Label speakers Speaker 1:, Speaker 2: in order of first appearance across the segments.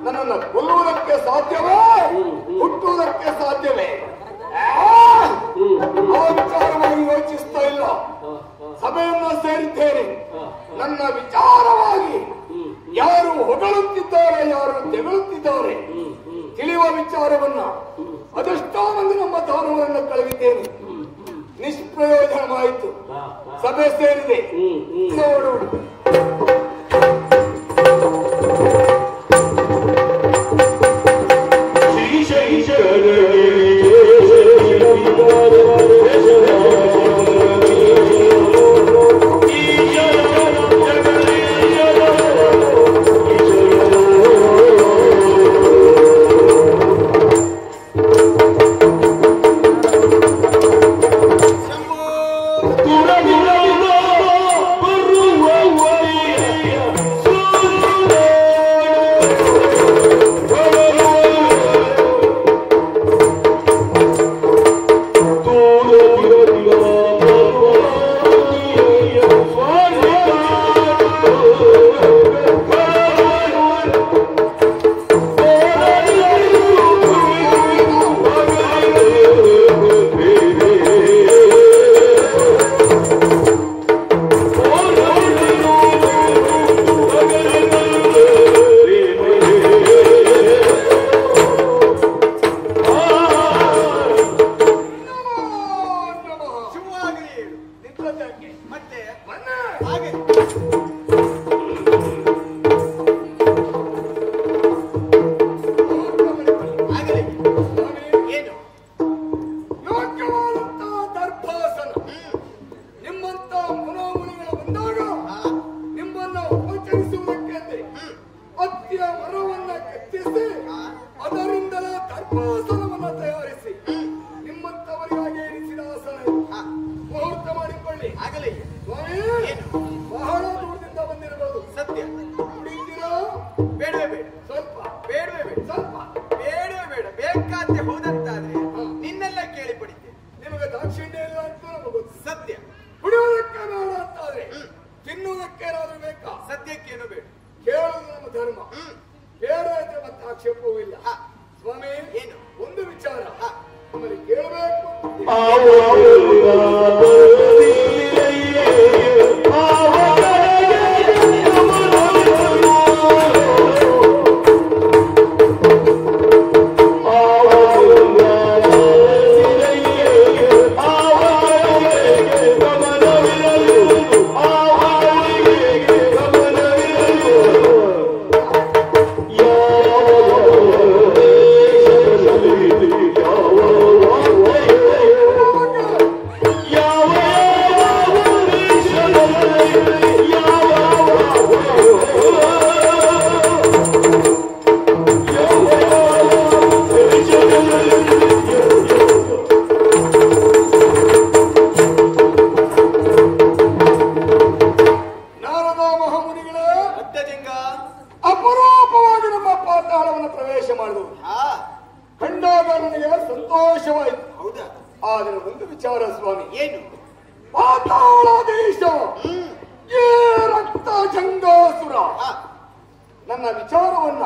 Speaker 1: ನನ್ನನ್ನು ಕೊಲ್ಲುವುದಕ್ಕೆ ಸಾಧ್ಯವೇ ಹುಟ್ಟುವುದಕ್ಕೆ ಸಾಧ್ಯವೇ ಹೇಳಿದ್ದೇನೆ. ನನ್ನ ವಿಚಾರವಾಗಿ ಯಾರು ಹೊಗಳುತ್ತಿದ್ದಾರೆ, ಯಾರು ತೆಗಳುತ್ತಿದ್ದಾರೆ ತಿಳಿಯುವ ವಿಚಾರವನ್ನ ಅದೆಷ್ಟೋ ಮಂದಿ ನಮ್ಮ ದಾನವರನ್ನು ಕಳೆದಿದ್ದೇನೆ. ನಿಷ್ಪ್ರಯೋಜನವಾಯಿತು. ಸಭೆ ಸೇರಿದೆ, ನೋಡೋಣ. ನನ್ನ ವಿಚಾರವನ್ನ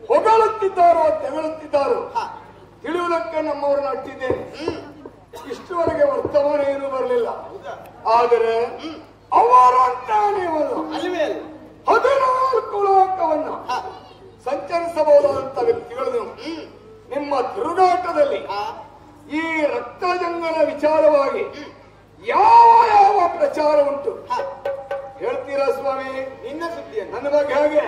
Speaker 1: ಹೊಗಳುತ್ತಿದ್ದಾರೋ ತೆಗಳುತ್ತಿದ್ದಾರೋ ತಿಳಿಯುವುದಕ್ಕೆ ನಮ್ಮವರನ್ನ ಅಟ್ಟಿದ್ದೇನೆ. ಇಷ್ಟುವರೆಗೆ ವರ್ತಮಾನ ಏನೂ ಬರಲಿಲ್ಲ. ಆದರೆ ಅವರಂತಾನೆ 14 ಲೋಕವನ್ನ ಸಂಚರಿಸಬಹುದಾದಂತ ವ್ಯಕ್ತಿಗಳು ನಿಮ್ಮ ತಿರುಗಾಟದಲ್ಲಿ ಈ ರಕ್ತಜಂಗನ ವಿಚಾರವಾಗಿ ಯಾವ ಯಾವ ಪ್ರಚಾರ ಉಂಟು ಹೇಳ್ತೀರಾ ಸ್ವಾಮಿ? ನಿನ್ನ ಸುದ್ದಿಯ ನನ್ನ ಬಗ್ಗೆ ಹಾಗೆ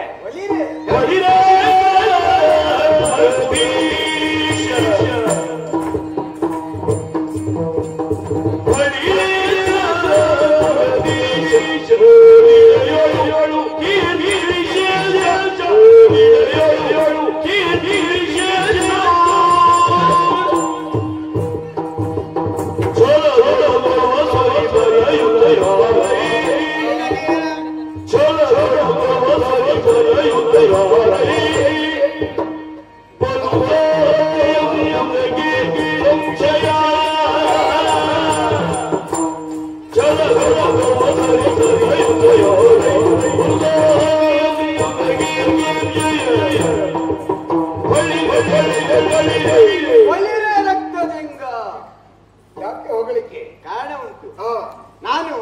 Speaker 2: ನಾನು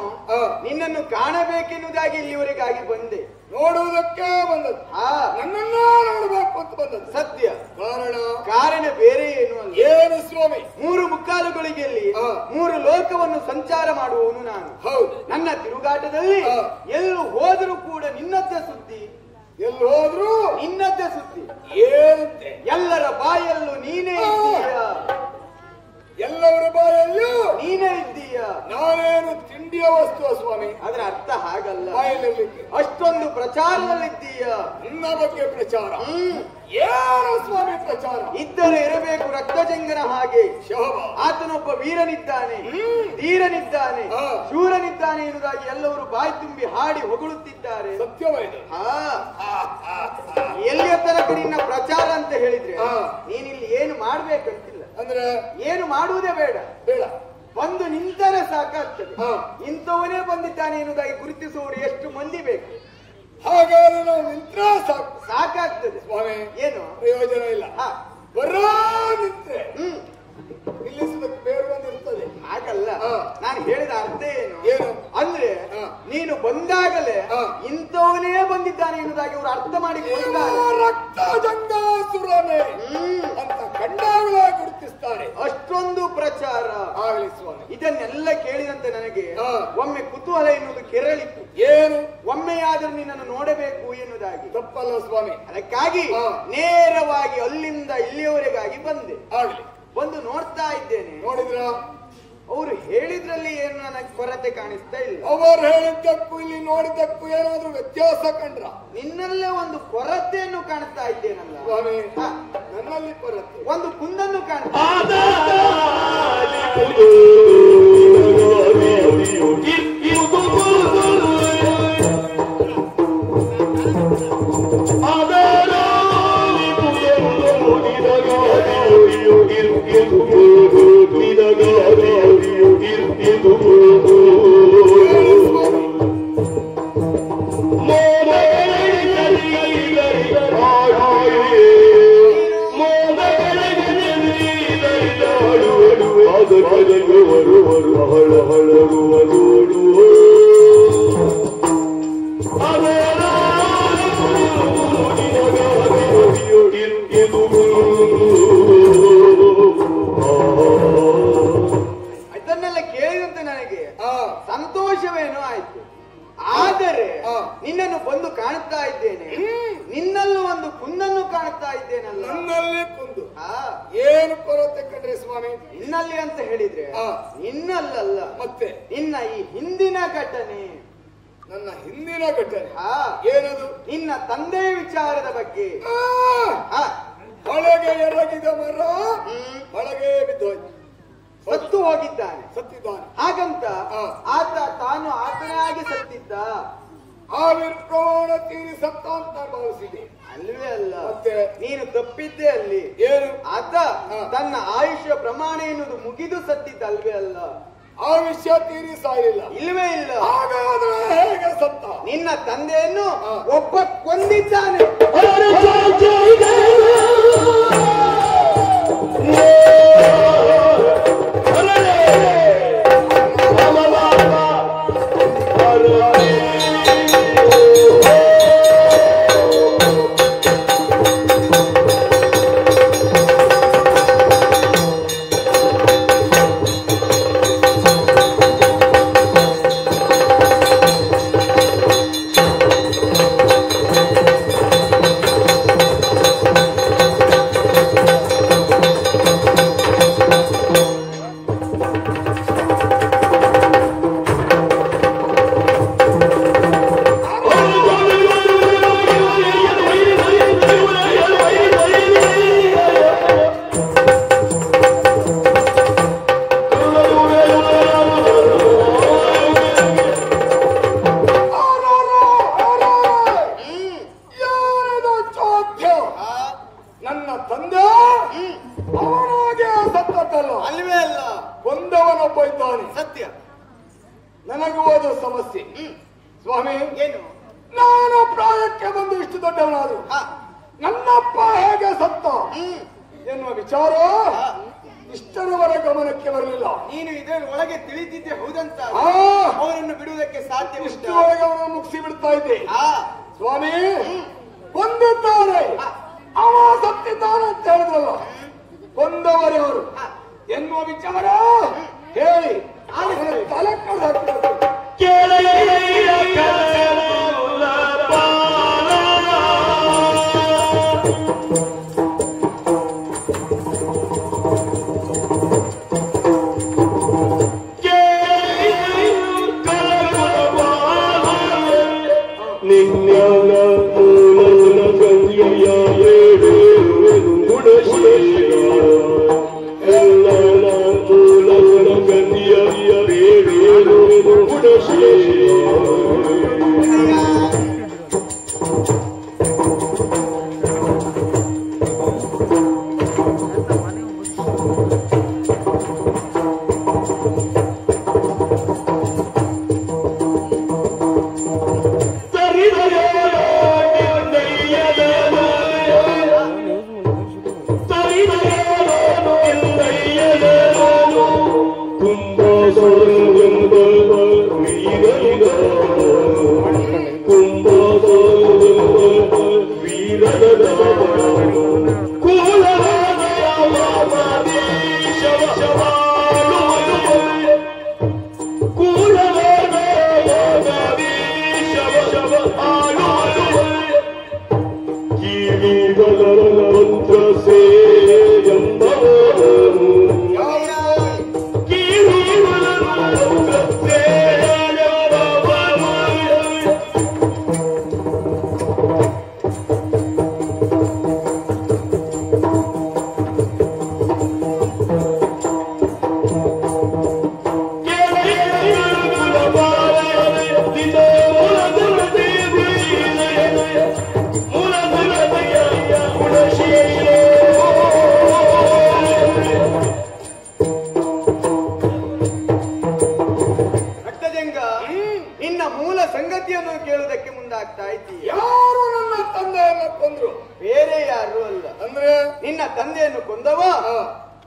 Speaker 2: ನಿನ್ನನ್ನು ಕಾಣಬೇಕೆನ್ನುವುದಾಗಿ ಇಲ್ಲಿವರೆಗಾಗಿ ಬಂದೆ.
Speaker 1: ನೋಡುವುದಕ್ಕೆ ಬಂದದ್ದು, ನನ್ನನ್ನ ನೋಡಬೇಕು ಅಂತ ಬಂದದ್ದು.
Speaker 2: ಸತ್ಯ. ಕಾರಣ ಬೇರೆ ಏನು ಅಲ್ಲ.
Speaker 1: ಏನು ಸ್ವಾಮಿ?
Speaker 2: 3 ಮುಕ್ಕಾಲುಗಳಿಗೆಯಲ್ಲಿ 3 ಲೋಕವನ್ನು ಸಂಚಾರ ಮಾಡುವವನು ನಾನು.
Speaker 1: ಹೌದು.
Speaker 2: ನನ್ನ ತಿರುಗಾಟದಲ್ಲಿ ಎಲ್ಲೂ ಹೋದರೂ ಕೂಡ ನಿನ್ನದ್ದೇ ಸುದ್ದಿ,
Speaker 1: ಎಲ್ಲಿ ಹೋದ್ರು
Speaker 2: ನಿನ್ನದ್ದೇ ಸುದ್ದಿ.
Speaker 1: ಏನಂತೆ?
Speaker 2: ಎಲ್ಲರ ಬಾಯಲ್ಲೂ ನೀನೇ ಇದ್ದೀಯ,
Speaker 1: ಎಲ್ಲವರ ಬಾಯಲ್ಲೂ
Speaker 2: ನೀನೇ ಇದ್ದೀಯ.
Speaker 1: ನಾನೇನು ತಿಂಡಿಯ ವಸ್ತು ಸ್ವಾಮಿ?
Speaker 2: ಅದರ ಅರ್ಥ ಹಾಗಲ್ಲ.
Speaker 1: ಬಾಯಲ್ಲಿರ್ಲಿಕ್ಕೆ
Speaker 2: ಅಷ್ಟೊಂದು ಪ್ರಚಾರದಲ್ಲಿದ್ದೀಯ.
Speaker 1: ನಿನ್ನ ಬಗ್ಗೆ ಪ್ರಚಾರ ಏನು ಸ್ವಾಮಿ? ಪ್ರಚಾರ
Speaker 2: ಇದ್ದರೆ ಇರಬೇಕು ರಕ್ತಜಂಗನ ಹಾಗೆ.
Speaker 1: ಶೋಭ
Speaker 2: ಆತನೊಬ್ಬ ವೀರನಿದ್ದಾನೆ, ಧೀರನಿದ್ದಾನೆ, ಶೂರನಿದ್ದಾನೆ ಎನ್ನುವುದಾಗಿ ಎಲ್ಲವರು ಬಾಯಿ ತುಂಬಿ ಹಾಡಿ ಹೊಗಳುತ್ತಿದ್ದಾರೆ.
Speaker 1: ಸತ್ಯವಾದ
Speaker 2: ಎಲ್ಲಿಯ ತನಕ ನಿನ್ನ ಪ್ರಚಾರ ಅಂತ ಹೇಳಿದ್ರೆ ನೀನಿಲ್ಲಿ ಏನು ಮಾಡ್ಬೇಕಂತಿಲ್ಲ.
Speaker 1: ಅಂದ್ರೆ
Speaker 2: ಏನು ಮಾಡುವುದೇ ಬೇಡ,
Speaker 1: ಬೇಡ,
Speaker 2: ಬಂದು ನಿಂತರೆ ಸಾಕಾಗ್ತದೆ. ಇಂಥವನೇ ಬಂದಿದ್ದಾನೆ ಎನ್ನುವುದಾಗಿ ಗುರುತಿಸುವವರು ಎಷ್ಟು ಮಂದಿ ಬೇಕು?
Speaker 1: ಹಾಗಾದ್ರೆ ನಾವು ನಿಂತ್ರ
Speaker 2: ಸಾಕಾಗ್ತದೆ
Speaker 1: ಸ್ವಾಮಿ.
Speaker 2: ಏನು
Speaker 1: ಪ್ರಯೋಜನ ಇಲ್ಲ. ಬರೋ ನಿಂತ್ರೆ ನಿಲ್ಲಿಸಬೇಕು, ಬೇರೆ ಬಂದಿರ್ತದೆ.
Speaker 2: ಹಾಗಲ್ಲ, ನಾನು ಹೇಳಿದ ಅರ್ಥ
Speaker 1: ಏನು
Speaker 2: ಅಂದ್ರೆ ನೀನು ಬಂದಾಗಲೇ ಇಂಥವನೇ ಬಂದಿದ್ದಾನೆ ಎನ್ನುವುದಾಗಿ ಅವರು ಅರ್ಥ ಮಾಡಿಕೊಂಡಿದ್ದಾರೆ.
Speaker 1: ರಕ್ತ ಜಂಗಾಸುರನೇ ಅಂತ ಕಂಡಾಗಲೇ ಗುರುತಿಸ್ತಾರೆ.
Speaker 2: ಅಷ್ಟೊಂದು ಪ್ರಚಾರ
Speaker 1: ಆಗಲಿ ಸ್ವಾಮಿ.
Speaker 2: ಇದನ್ನೆಲ್ಲ ಕೇಳಿದಂತೆ ನನಗೆ ಒಮ್ಮೆ ಕುತೂಹಲ ಎನ್ನುವುದು ಕೆರಳಿತ್ತು.
Speaker 1: ಏನು?
Speaker 2: ಒಮ್ಮೆಯಾದರೂ ನಿನ್ನನ್ನು ನೋಡಬೇಕು ಎನ್ನುವುದಾಗಿ.
Speaker 1: ತಪ್ಪಲ್ಲ ಸ್ವಾಮಿ.
Speaker 2: ಅದಕ್ಕಾಗಿ ನೇರವಾಗಿ ಅಲ್ಲಿಂದ ಇಲ್ಲಿಯವರೆಗಾಗಿ ಬಂದೆ.
Speaker 1: ಆಗಲಿ,
Speaker 2: ಬಂದು ನೋಡ್ತಾ ಇದ್ದೇನೆ.
Speaker 1: ನೋಡಿದ್ರ?
Speaker 2: ಅವರು ಹೇಳಿದ್ರಲ್ಲಿ ಏನು ನನಗೆ ಕೊರತೆ ಕಾಣಿಸ್ತಾ ಇಲ್ಲ.
Speaker 1: ಅವರು ಹೇಳಿದ್ದಕ್ಕೂ ಇಲ್ಲಿ ನೋಡಿದ್ದಕ್ಕೂ ಏನಾದ್ರೂ ವ್ಯತ್ಯಾಸ ಕಂಡ್ರ?
Speaker 2: ನಿನ್ನಲ್ಲೇ ಒಂದು ಕೊರತೆಯನ್ನು ಕಾಣ್ತಾ ಇದ್ದೇನಲ್ಲ
Speaker 1: ಸ್ವಾಮಿ. ನನ್ನಲ್ಲಿ ಕೊರತೆ,
Speaker 2: ಒಂದು ಕುಂದನ್ನು ಕಾಣ್ತಾ ಇದನ್ನೆಲ್ಲ ಕೇಳಿದಂತೆ ನನಗೆ ಸಂತೋಷವೇನೋ ಆಯ್ತು. ಆದರೆ ನಿನ್ನನ್ನು ಬಂದು ಕಾಣುತ್ತಾ ಇದ್ದೇನೆ, ನಿನ್ನಲ್ಲೂ ಒಂದು ಕುಂದನ್ನು ಕಾಣುತ್ತಾ ಇದ್ದೇನಲ್ಲ.
Speaker 1: ನನ್ನಲ್ಲಿ ಕುಂದು ಏನು ಕೊರತೆ ಕಂಡ್ರೆ ಸ್ವಾಮಿ?
Speaker 2: ನಿನ್ನಲ್ಲಿ ಅಂತ ಹೇಳಿದ್ರೆ ನಿನ್ನಲ್ಲಲ್ಲ, ಮತ್ತೆ ನಿನ್ನ ಈ ಹಿಂದಿನ ಘಟನೆ.
Speaker 1: ನನ್ನ ಹಿಂದಿನ ಘಟನೆ ಏನದು?
Speaker 2: ನಿನ್ನ ತಂದೆಯ ವಿಚಾರದ ಬಗ್ಗೆ.
Speaker 1: ಒಳಗೆ ಎರಗಿದ ಮರ ಒಳಗೆ ಬಿದ್ದೋಯ್ತು,
Speaker 2: ಸತ್ತು ಹೋಗಿದ್ದಾನೆ,
Speaker 1: ಸತ್ತಿದ್ದಾನೆ.
Speaker 2: ಹಾಗಂತ ಆತ ತಾನು ಆತನಾಗಿ ಸತ್ತಿದ್ದ.
Speaker 1: ಪ್ರಮಾಣ ತೀರಿ ಸತ್ತ ಅಂತ ಭಾವಿಸಿದೆ.
Speaker 2: ಅಲ್ವೇ ಅಲ್ಲ,
Speaker 1: ಮತ್ತೆ ನೀನು
Speaker 2: ತಪ್ಪಿದ್ದೆ ಅಲ್ಲಿ.
Speaker 1: ಏನು?
Speaker 2: ಆತ ತನ್ನ ಆಯುಷ್ಯ ಪ್ರಮಾಣ ಎನ್ನುವುದು ಮುಗಿದು ಸತ್ತಿದ್ದಲ್ವೇ ಅಲ್ಲ.
Speaker 1: ಆಯುಷ್ಯ ತೀರಿ ಸಾಯಿಲ್ಲ.
Speaker 2: ಇಲ್ವೇ ಇಲ್ಲ.
Speaker 1: ಹಾಗಾದ್ರೆ ಹೇಗೆ ಸತ್ತ?
Speaker 2: ನಿನ್ನ ತಂದೆಯನ್ನು ಒಬ್ಬ ಕೊಂದಿದ್ದಾನೆ.
Speaker 1: ಇಷ್ಟರವರ ಗಮನಕ್ಕೆ ಬರಲಿಲ್ಲ.
Speaker 2: ನೀನು ಇದರ ಒಳಗೆ ತಿಳಿದಿದ್ದೆ ಹೌದಂತ ಅವರನ್ನು ಬಿಡುವುದಕ್ಕೆ ಸಾಧ್ಯ
Speaker 1: ಇಷ್ಟರೊಳಗೆ ಅವರನ್ನು ಮುಗಿಸಿ ಬಿಡ್ತಾ ಇದ್ದೆ. ಸ್ವಾಮಿ ಕೊಂದಿದ್ದಾರೆ, ಅವ ಸತ್ತಿದ್ದಾನೆ ಅಂತ ಹೇಳಿದ್ರಲ್ಲ, ಕೊಂದವರವರು ಎನ್ನುವ ವಿಚಾರ ಹೇಳಿ ತಲೆ ಕಳೆದು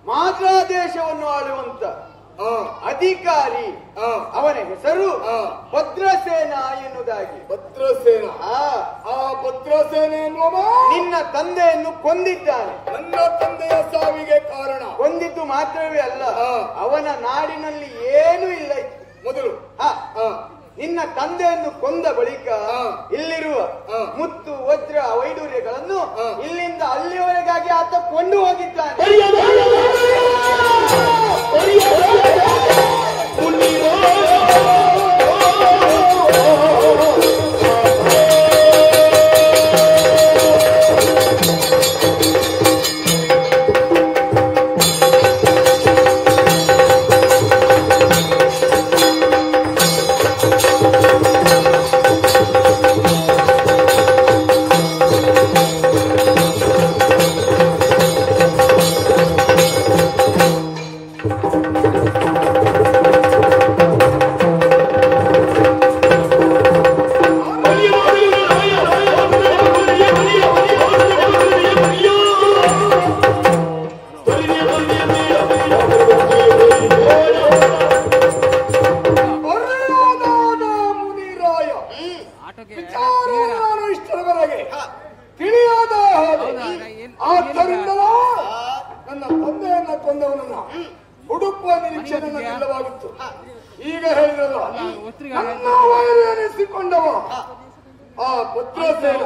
Speaker 2: ಮಾದ್ರಾದೇಶವನ್ನು ಆಳುವಂತ ಅಧಿಕಾರಿ ಅವನ ಹೆಸರು ಭದ್ರಸೇನ ಎನ್ನುವುದಾಗಿ.
Speaker 1: ಭದ್ರಸೇನ, ಆ ಭದ್ರಸೇನ ಎನ್ನುವ
Speaker 2: ನಿನ್ನ ತಂದೆಯನ್ನು ಕೊಂದಿದ್ದಾನೆ.
Speaker 1: ನನ್ನ ತಂದೆಯ ಸಾವಿಗೆ ಕಾರಣ
Speaker 2: ಕೊಂದಿದ್ದು ಮಾತ್ರವೇ ಅಲ್ಲ, ಅವನ ನಾಡಿನಲ್ಲಿ ಏನೂ ಇಲ್ಲ ಮೊದಲು. ನಿನ್ನ ತಂದೆಯನ್ನು ಕೊಂದ ಬಳಿಕ ಇಲ್ಲಿರುವ ಮುತ್ತು ವಜ್ರ ವೈಡೂರ್ಯಗಳನ್ನು ಇಲ್ಲಿಂದ ಅಲ್ಲಿಯವರೆಗಾಗಿ ಆತ ಕೊಂಡು ಹೋಗಿದ್ದಾನೆ.
Speaker 1: ನನ್ನ ತಂದೆಯನ್ನ ಕೊಂದವನನ್ನ ಹುಡುಕುವ ನಿರೀಕ್ಷೆ ನನ್ನದಿಲ್ಲವಾಗಿತ್ತು. ಈಗ ಹೇಳಿದ್ರಲ್ಲ, ನನ್ನ ವೈರಿಯನಿಸಿಕೊಂಡವ ಆ ಭದ್ರಸೇನ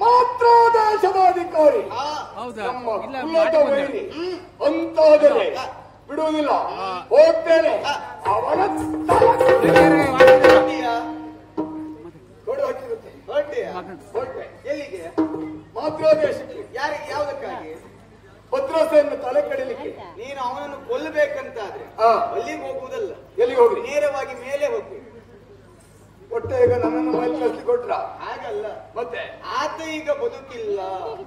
Speaker 1: ಮಾತ್ರ ದೇಶದ ಅಧಿಕಾರಿ, ನಮ್ಮ ಕುಲದ ವೈರಿ ಅಂತಾದರೆ ಬಿಡುವುದಿಲ್ಲ. ಹೋಗ್ತೇನೆ ಅವನ
Speaker 2: ಎಲ್ಲಿಗೆ?
Speaker 1: ಮಾತ್ರ ದೇಶಕ್ಕೆ.
Speaker 2: ಯಾರಿಗೆ? ಯಾವುದಕ್ಕಾಗಿ?
Speaker 1: ಭದ್ರಸೇನ ತಲೆ ಕಡಿಲಿಕ್ಕೆ.
Speaker 2: ನೀನು ಅವನನ್ನು ಕೊಲ್ಲಬೇಕಂತಾದ್ರೆ ಅಲ್ಲಿಗೆ ಹೋಗುವುದಲ್ಲ.
Speaker 1: ಎಲ್ಲಿಗೆ ಹೋಗ್ರಿ?
Speaker 2: ನೇರವಾಗಿ ಮೇಲೆ ಹೋಗ್ಬೇಕು.
Speaker 1: ಹೊಟ್ಟೆ ಈಗ ನನ್ನನ್ನು ಮೇಲೆ ಕಳಿಸಿ ಕೊಟ್ರ?
Speaker 2: ಹಾಗಲ್ಲ,
Speaker 1: ಮತ್ತೆ
Speaker 2: ಆತ ಈಗ ಬದುಕಿಲ್ಲ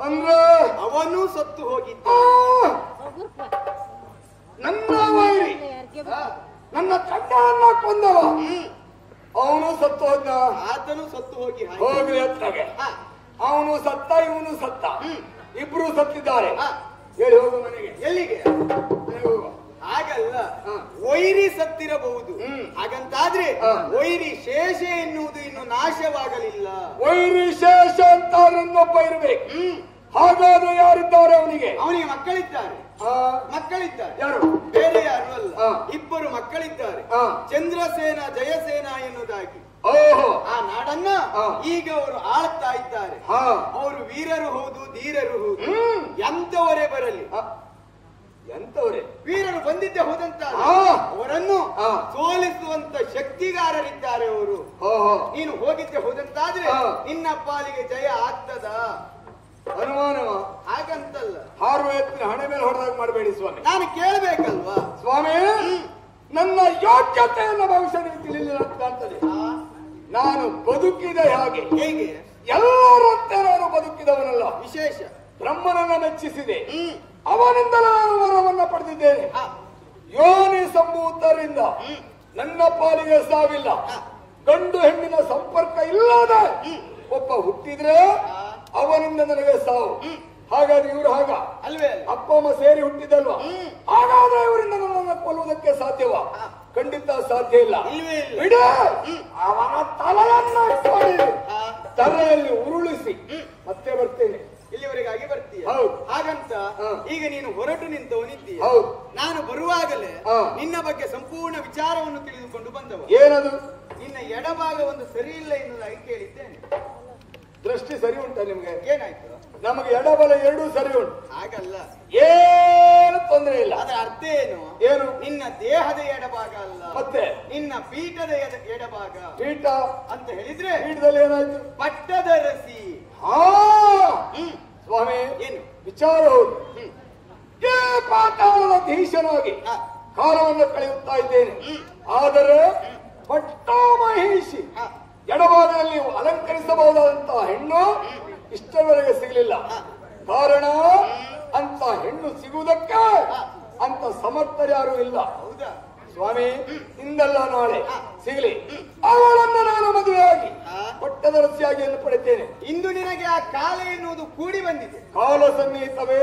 Speaker 1: ಅಂದ್ರೆ
Speaker 2: ಅವನು ಸತ್ತು ಹೋಗಿದ್ದ.
Speaker 1: ನನ್ನ ವೈರಿ ನನ್ನ ತಂದೆಯನ್ನ ಕೊಂದವ ಅವನು ಸತ್ತು ಹೋದ.
Speaker 2: ಆತನು ಸತ್ತು ಹೋಗಿ
Speaker 1: ಹೋಗ್ಲಿ ಹತ್ತಾಗೆ. ಅವನು ಸತ್ತ, ಇವನು ಸತ್ತ, ಇಬ್ರು ಸತ್ತಿದ್ದಾರೆ. ಹೇಳಿ ಹೋಗು ಮನೆಗೆ.
Speaker 2: ಎಲ್ಲಿಗೆ? ಹಾಗಲ್ಲ, ವೈರಿ ಸತ್ತಿರಬಹುದು. ಹಾಗಂತಾದ್ರೆ ವೈರಿ ಶೇಷ ಎನ್ನುವುದು ಇನ್ನು ನಾಶವಾಗಲಿಲ್ಲ.
Speaker 1: ವೈರಿ ಶೇಷ ಅಂತ ಇನ್ನೊಬ್ಬ ಇರ್ಬೇಕು. ಹಾಗಾದ್ರೆ ಯಾರಿದ್ದಾರೆ ಅವನಿಗೆ?
Speaker 2: ಅವನಿಗೆ ಮಕ್ಕಳಿದ್ದಾರೆ.
Speaker 1: ಯಾರು?
Speaker 2: ಬೇರೆ ಯಾರು ಅಲ್ಲ, ಇಬ್ಬರು ಮಕ್ಕಳಿದ್ದಾರೆ. ಚಂದ್ರಸೇನ ಜಯಸೇನ ಎನ್ನುವುದಾಗಿ.
Speaker 1: ಓಹೋ,
Speaker 2: ಆ ನಾಡನ್ನ ಈಗ ಅವರು ಆಳ್ತಾ ಇದ್ದಾರೆ. ಅವರು ವೀರರು ಹೌದು, ಧೀರರು ಹೌದು. ಎಂತವರೇ ಬರಲಿ,
Speaker 1: ಎಂತವರೇ
Speaker 2: ವೀರರು ಬಂದಿದ್ದೆ ಹೋದಂತ ಅವರನ್ನು ಸೋಲಿಸುವಂತ ಶಕ್ತಿಗಾರರಿದ್ದಾರೆ ಅವರು. ನೀನು ಹೋಗಿದ್ದೆ ಹೋದಂತಾದ್ರೆ ನಿನ್ನ ಪಾಲಿಗೆ ಜಯ ಆಗ್ತದ?
Speaker 1: ಅನುಮಾನವ?
Speaker 2: ಹಾಗಂತಲ್ಲ,
Speaker 1: ಹಾರುವ ಎತ್ತಿನ ಹಣೆ ಮೇಲೆ ಹೊಡೆದಾಗ ಮಾಡಬೇಡಿ ಸ್ವಾಮಿ.
Speaker 2: ನಾನು ಕೇಳ್ಬೇಕಲ್ವಾ
Speaker 1: ಸ್ವಾಮಿ? ನನ್ನ ಯೋಗ್ಯತೆಯನ್ನು ಭವಿಷ್ಯ ನೀವು ತಿಳಿಲಿಲ್ಲ ಅಂತ ಕಾಣ್ತದೆ. ನಾನು ಬದುಕಿದ ಹೇಗೆ? ಎಲ್ಲರಂತೆ ನಾನು ಬದುಕಿದವನಲ್ಲ.
Speaker 2: ವಿಶೇಷ
Speaker 1: ಬ್ರಹ್ಮನನ್ನ ಮೆಚ್ಚಿಸಿದೆ, ಅವನಿಂದಲೇ ನಾನು ವರವನ್ನ ಪಡೆದಿದ್ದೇನೆ. ಯೋನಿ ಸಂಭೂತರಿಂದ ನನ್ನ ಪಾಲಿಗೆ ಸಾವಿಲ್ಲ. ಗಂಡು ಹೆಣ್ಣಿನ ಸಂಪರ್ಕ ಇಲ್ಲದ ಒಬ್ಬ ಹುಟ್ಟಿದ್ರೆ ಅವನಿಂದ ನನಗೆ ಸಾವು. ಹಾಗಾದ್ರೆ ಇವರು ಹಾಗ
Speaker 2: ಅಲ್ವೇ?
Speaker 1: ಅಪ್ಪ ಅಮ್ಮ ಸೇರಿ ಹುಟ್ಟಿದಲ್ವಾ? ಹಾಗಾದ್ರೆ ಇವರಿಂದ ನನ್ನನ್ನು ಕೊಲ್ಲುವುದಕ್ಕೆ ಸಾಧ್ಯವಾ? ಖಂಡಿತ ಸಾಧ್ಯ ಇಲ್ಲ. ಬಿಡು, ಅವನ ತಲೆಯಲ್ಲಿ ಉರುಳಿಸಿ ಮತ್ತೆ ಬರ್ತೇನೆ.
Speaker 2: ಇಲ್ಲಿವರೆಗಾಗಿ ಬರ್ತೀಯ?
Speaker 1: ಹೌದು.
Speaker 2: ಹಾಗಂತ ಈಗ ನೀನು ಹೊರಟು ನಿಂತವನಿದ್ದೀಯ.
Speaker 1: ಹೌದು.
Speaker 2: ನಾನು ಬರುವಾಗಲೇ ನಿನ್ನ ಬಗ್ಗೆ ಸಂಪೂರ್ಣ ವಿಚಾರವನ್ನು ತಿಳಿದುಕೊಂಡು ಬಂದವ.
Speaker 1: ಏನದು?
Speaker 2: ನಿನ್ನ ಎಡಭಾಗ ಒಂದು ಸರಿ ಇಲ್ಲ ಎನ್ನುವುದಾಗಿ ಕೇಳಿದ್ದೇನೆ.
Speaker 1: ದೃಷ್ಟಿ ಸರಿ ಉಂಟಾ ನಿಮ್ಗೆ?
Speaker 2: ಏನಾಯ್ತು?
Speaker 1: ನಮಗೆ ಎಡಬಲ ಎರಡೂ ಸರಿ ಉಂಟು.
Speaker 2: ಹಾಗಲ್ಲ,
Speaker 1: ಏನು ತೊಂದರೆ ಇಲ್ಲ.
Speaker 2: ಅದರ ಅರ್ಥ ಏನು?
Speaker 1: ಏನು?
Speaker 2: ನಿನ್ನ ದೇಹದ ಎಡಭಾಗ ಅಲ್ಲ,
Speaker 1: ಮತ್ತೆ
Speaker 2: ನಿನ್ನ ಪೀಠದ ಎಡಭಾಗ.
Speaker 1: ಪೀಠ
Speaker 2: ಅಂತ ಹೇಳಿದ್ರೆ
Speaker 1: ಪೀಠದಲ್ಲಿ ಏನಾಯ್ತು?
Speaker 2: ಪಟ್ಟದ ರಸಿ.
Speaker 1: ಸ್ವಾಮಿ,
Speaker 2: ಏನು
Speaker 1: ವಿಚಾರ ಹೌದು. ಈ ಪಾತಾಳದ ಧೀಶನಾಗಿ ಕಾಲವನ್ನು ಕಳೆಯುತ್ತಾ ಇದ್ದೇನೆ. ಆದರೆ ಪಟ್ಟಾಮಹೇಶಿ ಎಡಭಾಗದಲ್ಲಿ ಅಲಂಕರಿಸಬಹುದಾದಂತಹ ಹೆಣ್ಣು ಇಷ್ಟವರೆಗೆ ಸಿಗಲಿಲ್ಲ. ಕಾರಣ, ಅಂತ ಹೆಣ್ಣು ಸಿಗುವುದಕ್ಕೆ ಅಂತ ಸಮರ್ಥರ್ಯಾರು ಇಲ್ಲ.
Speaker 2: ಹೌದಾ
Speaker 1: ಸ್ವಾಮಿ? ಇಂದಲ್ಲ ನಾಳೆ ಸಿಗಲಿ, ಅವಳನ್ನು ನಾನು ಮದುವೆಯಾಗಿ ಪಟ್ಟದರಸಿಯಾಗಿ ಎಂದು ಪಡೆತೇನೆ.
Speaker 2: ಇಂದು ನಿನಗೆ ಆ ಕಾಲ ಎನ್ನುವುದು ಕೂಡಿ ಬಂದಿದೆ.
Speaker 1: ಕಾಲ ಸನ್ನಿಹಿತವೇ?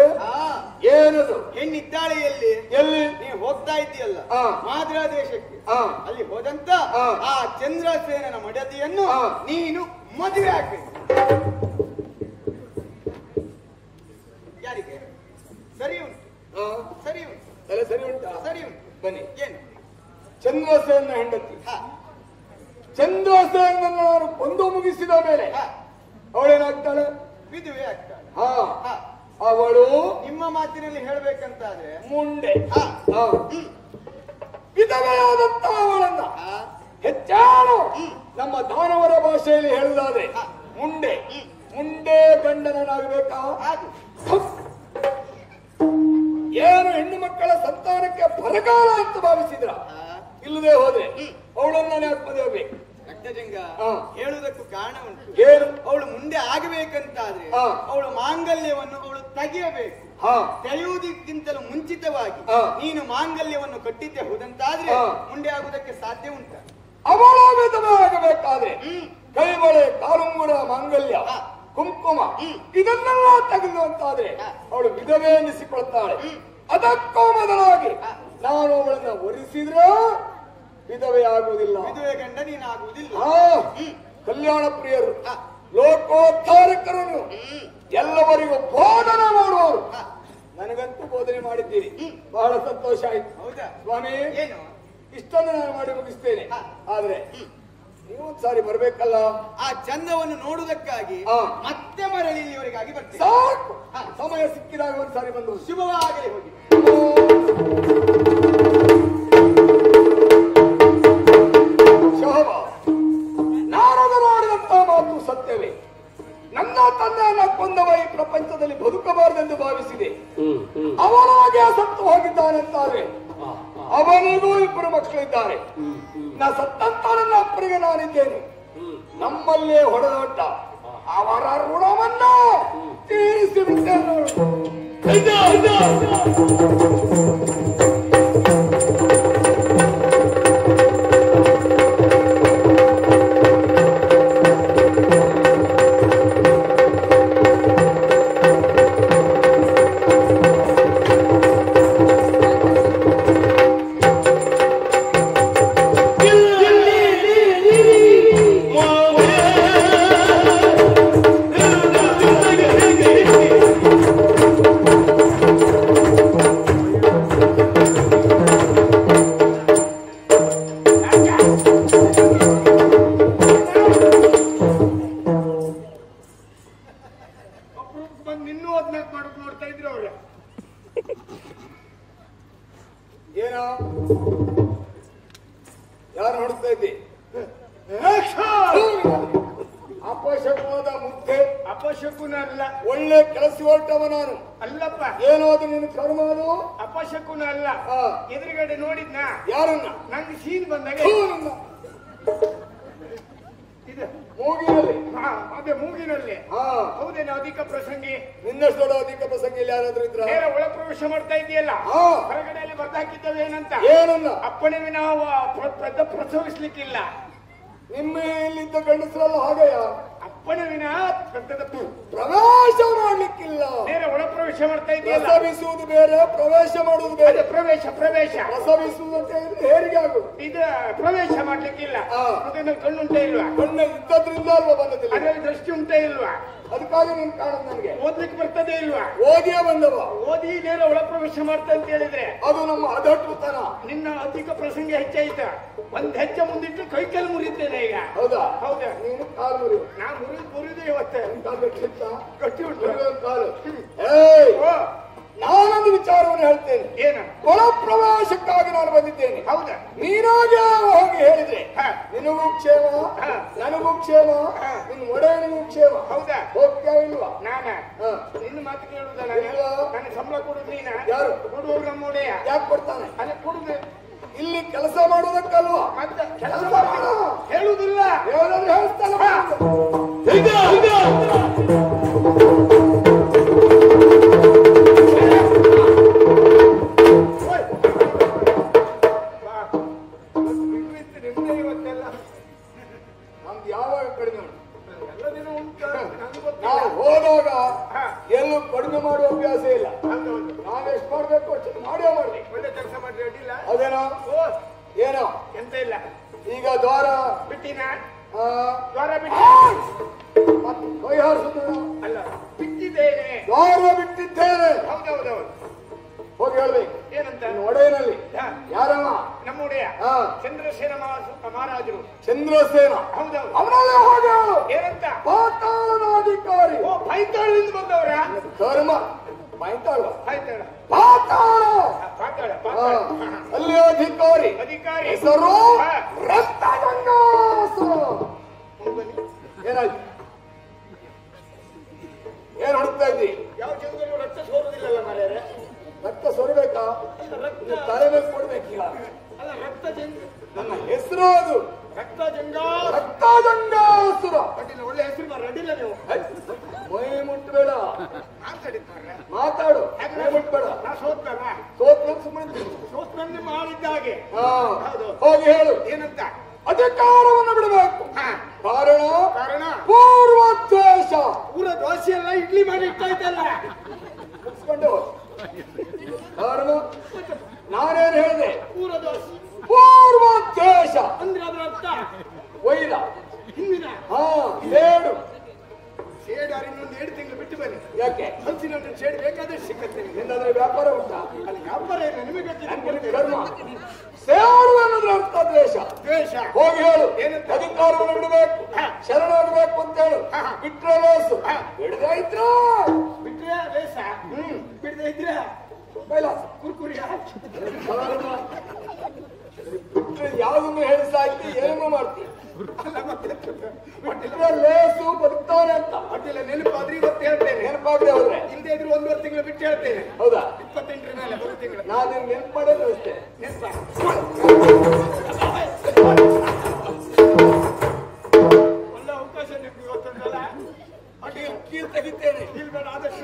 Speaker 1: ಏನದು?
Speaker 2: ಹೆಣ್ಣಿದ್ದಾಳೆ ಎಲ್ಲಿ?
Speaker 1: ಎಲ್ಲಿ?
Speaker 2: ನೀವು ಹೋಗ್ತಾ ಇದ್ದೀಯಲ್ಲ ಮಾದ್ರಾ ದೇಶಕ್ಕೆ. ಅಲ್ಲಿ ಹೋದಂತ ಆ ಚಂದ್ರಸೇನನ ಮಡದಿಯನ್ನು ನೀನು ಮದುವೆ ಆಗ್ಬೇಕು. ಯಾರಿಗೆ? ಸರಿ ಉಂಟು, ಸರಿ ಉಂಟು.
Speaker 1: ತಲೆ ಸರಿ ಉಂಟಾ?
Speaker 2: ಸರಿ ಉಂಟು.
Speaker 1: ಬನ್ನಿ.
Speaker 2: ಏನು?
Speaker 1: ಚಂದ್ರಸೇನ ಹೆಂಡತಿ. ಚಂದ್ರಸೇನನ್ನು ನಾನು ಕೊಂದು ಮುಗಿಸಿದ ಮೇಲೆ ಅವಳೇನಾಗ್ತಾಳೆ?
Speaker 2: ವಿಧವೆ ಆಗ್ತಾಳೆ.
Speaker 1: ಅವಳು
Speaker 2: ನಿಮ್ಮ ಮಾತಿನಲ್ಲಿ ಹೇಳ್ಬೇಕಂತಾದ್ರೆ
Speaker 1: ಮುಂಡೆ. ವಿಧವೆಯಾದಂತ ಅವಳನ್ನ ಹೆಚ್ಚಾಳು ನಮ್ಮ ದಾನವರ ಭಾಷೆಯಲ್ಲಿ ಹೇಳುವುದಾದ್ರೆ ಮುಂಡೆ. ಮುಂಡೆ ಗಂಡನಾಗಬೇಕಾ? ಏನು ಹೆಣ್ಣು ಮಕ್ಕಳ ಸಂತಾನಕ್ಕೆ ಬರಗಾಲ ಅಂತ ಭಾವಿಸಿದ್ರ? ಇಲ್ಲದೆ ಹೋದ್ರೆ ಅವಳನ್ನ ಯಾಕೆ ಮದುವೆ ಬೇಕು?
Speaker 2: ರಕ್ತಜಂಗ ಹೇಳುವುದಕ್ಕೂ ಕಾರಣ ಉಂಟು.
Speaker 1: ಏನು?
Speaker 2: ಅವಳು ಮುಂದೆ ಆಗಬೇಕಂತಾದ್ರೆ ಅವಳು ಮಾಂಗಲ್ಯವನ್ನು ಅವಳು ತೆಗೆಯಬೇಕು. ತೆಗೆಯುವುದಕ್ಕಿಂತಲೂ ಮುಂಚಿತವಾಗಿ ನೀನು ಮಾಂಗಲ್ಯವನ್ನು ಕಟ್ಟಿದ್ದೆ ಹೋದಂತಾದ್ರೆ ಮುಂದೆ ಆಗುವುದಕ್ಕೆ ಸಾಧ್ಯ ಉಂಟ?
Speaker 1: ಅವಳು ವಿಧವೆ ಆಗಬೇಕಾದ್ರೆ ಕೈಬಳೆ, ಕಾಲುಂಗುರ, ಮಾಂಗಲ್ಯ, ಕುಂಕುಮ ಇದನ್ನೆಲ್ಲ ತೆಗೆದುವಂತಾದ್ರೆ ಅವಳು ವಿಧವೆ ಎನಿಸಿಕೊಳ್ತಾಳೆ. ಅದಕ್ಕೂ ಮೊದಲಾಗಿ ನಾನು ಅವಳನ್ನ ವರಿಸಿದ್ರೆ ವಿಧವೆ ಆಗುವುದಿಲ್ಲ.
Speaker 2: ವಿಧವೆ ಗಂಡ ನೀನು ಆಗುವುದಿಲ್ಲ.
Speaker 1: ಕಲ್ಯಾಣ ಪ್ರಿಯರು, ಲೋಕೋದ್ಧಾರಕರು, ಎಲ್ಲವರಿಗೂ ಬೋಧನೆ ಮಾಡುವವರು. ನನಗಂತೂ ಬೋಧನೆ ಮಾಡಿದ್ದೀರಿ, ಬಹಳ ಸಂತೋಷ ಆಯ್ತು.
Speaker 2: ಹೌದಾ
Speaker 1: ಸ್ವಾಮಿ?
Speaker 2: ಏನು?
Speaker 1: ಇಷ್ಟನ್ನು ನಾನು ಮಾಡಿ ಮುಗಿಸ್ತೇನೆ. ಆದ್ರೆ ನೀವೊಂದ್ ಸಾರಿ ಬರ್ಬೇಕಲ್ಲ.
Speaker 2: ಆ ಚಂದವನ್ನು ನೋಡುವುದಕ್ಕಾಗಿ ಮತ್ತೆ ಮರಳಿ ಇಲ್ಲಿವರೆಗಾಗಿ ಬರ್ತೀನಿ.
Speaker 1: ಸಾಕು, ಸಮಯ ಸಿಕ್ಕಿದಾಗ ಒಂದ್ಸಾರಿ ಬಂದು
Speaker 2: ಶುಭವಾಗಲಿ. ಹೋಗಿ.
Speaker 1: ಶೋಭ, ನಾರದ ಮಾಡಿದಂತ ಮಾತು ಸತ್ಯವೇ. ನನ್ನ ತಂದೆಯನ್ನ ಕೊಂದವ ಈ ಪ್ರಪಂಚದಲ್ಲಿ ಬದುಕಬಾರದೆಂದು ಭಾವಿಸಿದೆ. ಅವನಾಗೆ ಸತ್ತು ಹೋಗಿದ್ದಾನೆಂತಾರೆ ಅವನಿಗೂ ಇಬ್ಬರು ಮಕ್ಕಳಿದ್ದಾರೆ. ನಾ ಸತ್ತಂತ ನನ್ನ ಅಪ್ಪರಿಗೆ ನಾನಿದ್ದೇನೆ. ನಮ್ಮಲ್ಲೇ ಹೊಡೆದಾಟ ಅವರ ಋಣವನ್ನ ತೀರಿಸಿ ಬಿಟ್ಟೆ ನೋಡು.
Speaker 2: ಅಪಶಕುನ ಅಲ್ಲ.
Speaker 1: ಒಳ್ಳೆ ಕೆಲಸ ಹೊರಟವ ನಾನು.
Speaker 2: ಅಲ್ಲಪ್ಪ,
Speaker 1: ಏನೋ ಅದು ನಿನ್ನ ಕರ್ಮ. ಅದು
Speaker 2: ಅಪಶಕುನ ಅಲ್ಲ. ಎದುರುಗಡೆ ನೋಡಿದ್ನ
Speaker 1: ಯಾರನ್ನ?
Speaker 2: ನಂಗೆ ಸೀನ್ ಬಂದಾಗ
Speaker 1: ಮೂಗಿನಲ್ಲಿ.
Speaker 2: ಅದೇ ಮೂಗಿನಲ್ಲಿ. ಹೌದೇನೋ ಅಧಿಕ ಪ್ರಸಂಗಿ.
Speaker 1: ನಿನ್ನಷ್ಟು ದೊಡ್ಡ ಅಧಿಕ ಪ್ರಸಂಗಿ ಯಾರಾದ್ರೂ ಇದ್ರ?
Speaker 2: ಒಳ ಪ್ರವೇಶ ಮಾಡ್ತಾ ಇದೆಯಲ್ಲ, ಹೊರಗಡೆಯಲ್ಲಿ ಬರ್ದಾಕಿದ್ದೇವೆ ಏನಂತ?
Speaker 1: ಏನನ್ನ?
Speaker 2: ಅಪ್ಪನಿಗೆ ನಾವು ಪ್ರಸವಿಸ್ಲಿಕ್ಕಿಲ್ಲ.
Speaker 1: ನಿಮ್ಮ ಇಲ್ಲಿದ್ದ ಗಂಡಸರಲ್ಲ ಹಾಗೆಯ?
Speaker 2: ಅಪ್ಪನ ವಿನ
Speaker 1: ಪ್ರವೇಶ ಮಾಡ್ಲಿಕ್ಕಿಲ್ಲ.
Speaker 2: ಬೇರೆ ಒಳ ಪ್ರವೇಶ ಮಾಡ್ತಾ ಇದೆಯಲ್ಲ.
Speaker 1: ಪ್ರಸವಿಸುವುದು ಬೇರೆ, ಪ್ರವೇಶ ಮಾಡುವುದು ಬೇರೆ.
Speaker 2: ಪ್ರವೇಶ
Speaker 1: ಪ್ರಸವಿಸುವುದು ಅಂತ ಹೇಳಿದ್ರೆ ಹೇರಿಗೆ ಆಗುದು?
Speaker 2: ಇದು ಪ್ರವೇಶ ಮಾಡ್ಲಿಕ್ಕಿಲ್ಲ. ಅದನ್ನ ಕಣ್ಣುಂಟೇ ಇಲ್ವಾ?
Speaker 1: ಕಣ್ಣು ಇದ್ದದ್ರಿಂದ ಅಲ್ವಾ ಬಂದದಿಲ್ಲ?
Speaker 2: ಅದರಲ್ಲಿ ದೃಷ್ಟಿ ಉಂಟೇ ಇಲ್ವಾ?
Speaker 1: ಅದಕ್ಕಾಗಿ ನೀನ್ ಕಾಣುದು ನನಗೆ.
Speaker 2: ಓದ್ಲಿಕ್ಕೆ ಬರ್ತದೆ ಇಲ್ವಾ?
Speaker 1: ಓದಿಯೇ ಬಂದವ.
Speaker 2: ಓದಿ ನೇರ ಒಳ ಪ್ರವೇಶ ಮಾಡ್ತಾ ಅಂತ ಹೇಳಿದ್ರೆ
Speaker 1: ಅದು ನಮ್ಮ ಅದಟ್ಟುತನ.
Speaker 2: ನಿನ್ನ ಅಧಿಕ ಪ್ರಸಂಗ ಹೆಚ್ಚಾಯ್ತ. ಒಂದ್ ಹೆಜ್ಜೆ ಮುಂದಿಟ್ಟು ಕೈ ಕಾಲು ಮುರಿತೇನೆ ಈಗ.
Speaker 1: ಹೌದಾ?
Speaker 2: ಹೌದಾ?
Speaker 1: ನೀನು ಕಾಲು ಮುರಿದು.
Speaker 2: ನಾ ಮುರಿದು ಇವತ್ತೆ
Speaker 1: ಗಟ್ಟಿ ಉಂಟು ಕಾಲು. ನಾನೊಂದು ವಿಚಾರವನ್ನು ಹೇಳ್ತೇನೆ.
Speaker 2: ಏನ?
Speaker 1: ಒಳ ಪ್ರವೇಶಕ್ಕಾಗಿ ನಾನು ಬಂದಿದ್ದೇನೆ.
Speaker 2: ಹೌದಾ?
Speaker 1: ನೀನಾಗೆ ಹೋಗಿ ಹೇಳಿದ್ರೆ ನಿನಗೂ ಕ್ಷೇಮ, ನನಗೂ ಕ್ಷೇಮ, ನಿನ್ನ ಒಡೆಯನಿಗೂ ಕ್ಷೇಮ.
Speaker 2: ಹೌದಾ?
Speaker 1: ಹೋಗ್ತೇವೆ ಇಲ್ವಾ?
Speaker 2: ನಾನ ನಿನ್ನ ಮಾತು ಕೇಳುದ? ನನಗೆ ಸಂಬಳ ಕೊಡುದು ನೀನ?
Speaker 1: ಯಾರು
Speaker 2: ಕೊಡುವವರು? ನಮ್ಮ ಒಡೆಯ.
Speaker 1: ಯಾಕೆ ಕೊಡ್ತಾನೆ?
Speaker 2: ಅದೇ ಕೊಡುದು.
Speaker 1: ಇಲ್ಲಿ ಕೆಲಸ ಮಾಡುವುದಕ್ಕಲ್ವಾ?
Speaker 2: ಮತ್ತೆ ಕೆಲಸ ಹೇಳುವುದಿಲ್ಲ.
Speaker 1: ಹೇಳೋದ್ರೆ ಹೇಳ್ತಾನೆ. ನಮ್ದು ಯಾವಾಗ ಕಡಿಮೆ
Speaker 2: ಎಲ್ಲ ದಿನ ಉಂಟು.
Speaker 1: ನಾವು ಹೋದಾಗ ಎಲ್ಲೂ ಕಡಿಮೆ ಮಾಡುವ ಅಭ್ಯಾಸ ಇಲ್ಲ. ನಾನು ಎಷ್ಟು ಮಾಡ್ಬೇಕು ಅಷ್ಟು ಮಾಡೇ ಮಾಡ್ಲಿ.
Speaker 2: ಒಳ್ಳೆ ಕೆಲಸ ಮಾಡ್ರಿ, ಅಡ್ಡಿಲ್ಲ.
Speaker 1: ಅದೇನೋ ಏನೋ
Speaker 2: ಎಂತ ಇಲ್ಲ.
Speaker 1: ಈಗ ದ್ವಾರ
Speaker 2: ಬಿಟ್ಟಿನ?
Speaker 1: ದ್ವಾರ ಬಿಟ್ಟ ಕೈ ಹಾರಿಸುತ್ತ
Speaker 2: ಅಲ್ಲ, ಬಿಟ್ಟಿದ್ದೇನೆ.
Speaker 1: ದ್ವಾರ ಬಿಟ್ಟಿದ್ದೇನೆ.
Speaker 2: ಹೌದೌದೌದು.
Speaker 1: ಹೋಗಿ ಹೇಳ್ಬೇಕು.
Speaker 2: ಏನಂತ?
Speaker 1: ಒಡೆಯನಲ್ಲಿ ಯಾರಮ್ಮ?
Speaker 2: ನಮ್ಮ ಒಡೆಯ ಚಂದ್ರಸೇನ ಮಹಾರಾಜರು.
Speaker 1: ಚಂದ್ರಸೇನ?
Speaker 2: ಹೌದೌದು.
Speaker 1: ಅವನಲ್ಲೇ ಹೋಗ.
Speaker 2: ಏನಂತ?
Speaker 1: ಪಾತಾಳನಾಧಿಕಾರಿ.
Speaker 2: ಓ, ಪೈತಾಳದಿಂದ ಬಂದವರ?
Speaker 1: ಕರ್ಮ ಪಾತಾಳ.
Speaker 2: ಪೈತಾಳ
Speaker 1: ಪಾತಾಳ
Speaker 2: ಪಾತಾಳ
Speaker 1: ಅಲ್ಲಿ ಅಧಿಕಾರಿ.
Speaker 2: ಅಧಿಕಾರಿ
Speaker 1: ಹೆಸರು ರಕ್ತಗಂಗಾಸುರ. ಏನಾಯ್ತು? ಏನ್ ಹುಡುಕ್ತಾ ಇದ್ದಿ?
Speaker 2: ಯಾವ ಜನಗಳು ರಕ್ತ ಸೋರುದಿಲ್ಲಲ್ಲ ಮಾರ್ಯಾರೆ?
Speaker 1: ರಕ್ತ ಸೊರಬೇಕಾ? ತಲೆ ಮೇಲೆ ಕೊಡ್ಬೇಕೀಗ.
Speaker 2: ಅಲ್ಲ, ರಕ್ತ
Speaker 1: ನನ್ನ ಹೆಸರು ಅದು
Speaker 2: ರಕ್ತಗಂಗಾಸುರ. ಒಳ್ಳೆ ಹೆಸರು ಅಡ್ಡಿಲ್ಲ. ನೀವು
Speaker 1: ಮೈ ಮುಟ್ಟಬೇಡ, ಮಾತಾಡು. ಮೈ ಮುಟ್ಟಬೇಡ. ಸೋತ್
Speaker 2: ಸುಮ್ಮನೆ ಮಾಡಿದ್ದ ಹಾಗೆ.
Speaker 1: ಹೋಗಿ ಹೇಳು.
Speaker 2: ಏನಂತ?
Speaker 1: ಅಧಿಕಾರವನ್ನು ಬಿಡಬೇಕು. ಕಾರಣ ಪೂರ್ವ ದ್ವೇಷ.
Speaker 2: ಪೂರ್ವ ದೋಸೆ ಎಲ್ಲ ಇಡ್ಲಿ ಮಾಡಿ ಇಟ್ಟಾಯ್ತಲ್ಲ.
Speaker 1: ಮುಗಿಸ್ಕೊಂಡು ಕಾರಣ ನಾನೇನು ಹೇಳಿದೆ?
Speaker 2: ಪೂರ್ವ ದೋಸೆ
Speaker 1: ಪೂರ್ವ ದ್ವೇಷ
Speaker 2: ಅಂದ್ರೆ ಅದರ ಅರ್ಥ
Speaker 1: ಒಯ್ದ
Speaker 2: ಹಿಂದಿನ
Speaker 1: ಸೇಡು.
Speaker 2: ಸೇಡು ಇನ್ನೊಂದು 7 ತಿಂಗಳು ಬಿಟ್ಟು ಬನ್ನಿ.
Speaker 1: ಯಾಕೆ?
Speaker 2: ಹಂಚಿನ ಸೇಡು ಬೇಕಾದ್ರೆ ಸಿಕ್ಕತ್ತೆ.
Speaker 1: ನಿನ್ನದ್ರೆ ವ್ಯಾಪಾರ ಉಂಟಾ?
Speaker 2: ಅಲ್ಲಿ ವ್ಯಾಪಾರ ಇಲ್ಲ, ನಿಮಗೆ
Speaker 1: ಕರ್ಮ. ಸೇಡು ಅನ್ನೋದ್ರ ಅರ್ಥ ದ್ವೇಷ. ಹೋಗಿ ಹೇಳು. ಅಧಿಕಾರವನ್ನು ಬಿಡಬೇಕು, ಶರಣಾಗಬೇಕು ಅಂತ ಹೇಳು. ಬಿಟ್ರೆ ಲೇಸು, ಬಿಡದೆ ಇದ್ರ
Speaker 2: ಬಿಟ್ರೆ ಲೇಸ, ಬಿಡದೆ ಇದ್ರ
Speaker 1: ಕೈಲಾಸ
Speaker 2: ಕುರ್ಕುರಿ.
Speaker 1: ಬಿಟ್ರೆ ಯಾವ್ದನ್ನು ಹೇಳಿ ಸಾಯ್ತಿ, ಏನನ್ನು ಮಾಡ್ತಿ. ಬಿಟ್ರೆ ಲೇಸು ಬದುಕ್ತಾನೆ ಅಂತ
Speaker 2: ಅಡ್ಡಿಲ್ಲ. ನೆನಪಾದ್ರೆ ಇವತ್ತು ಹೇಳ್ತೇನೆ.
Speaker 1: ನೆನಪಾಗದೆ ಹೋದ್ರೆ
Speaker 2: ಇಲ್ಲದೆ ಇದ್ರು 1.5 ತಿಂಗಳು ಬಿಟ್ಟು ಹೇಳ್ತೇನೆ.
Speaker 1: ಹೌದಾ?
Speaker 2: 28ರ ಮೇಲೆ 1 ತಿಂಗಳು
Speaker 1: ನಾನು ನೆನಪು ಮಾಡೋದು ಅಷ್ಟೇ.
Speaker 2: ನೆನಪ ಒಳ್ಳೆ ಅವಕಾಶ ನಿಮ್ಗೆ ಇವತ್ತೊಂದಲ್ಲ.
Speaker 1: ಅಡ್ಡಿಲ್ಲ, ಕೀಲ್ ತೆಗಿತೇನೆ.
Speaker 2: ಇಲ್ಬೇಡ, ಆದಷ್ಟು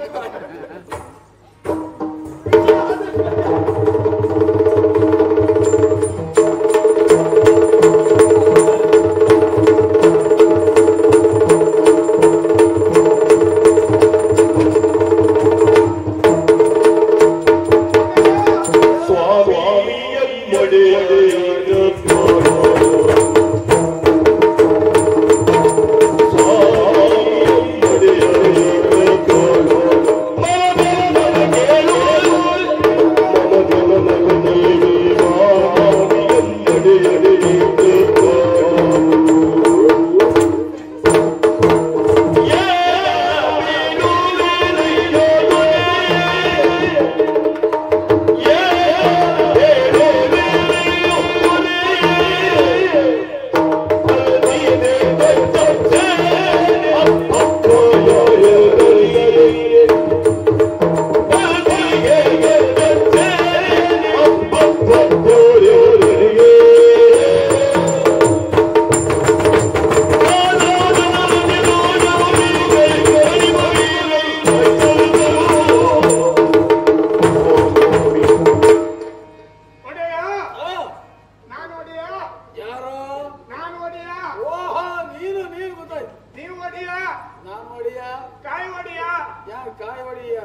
Speaker 1: ನಾನು ಒಡೆಯ
Speaker 2: ಕಾಯಿ ಒಡೆಯ
Speaker 1: ಯಾರು ಕಾಯಿ ಒಡೆಯ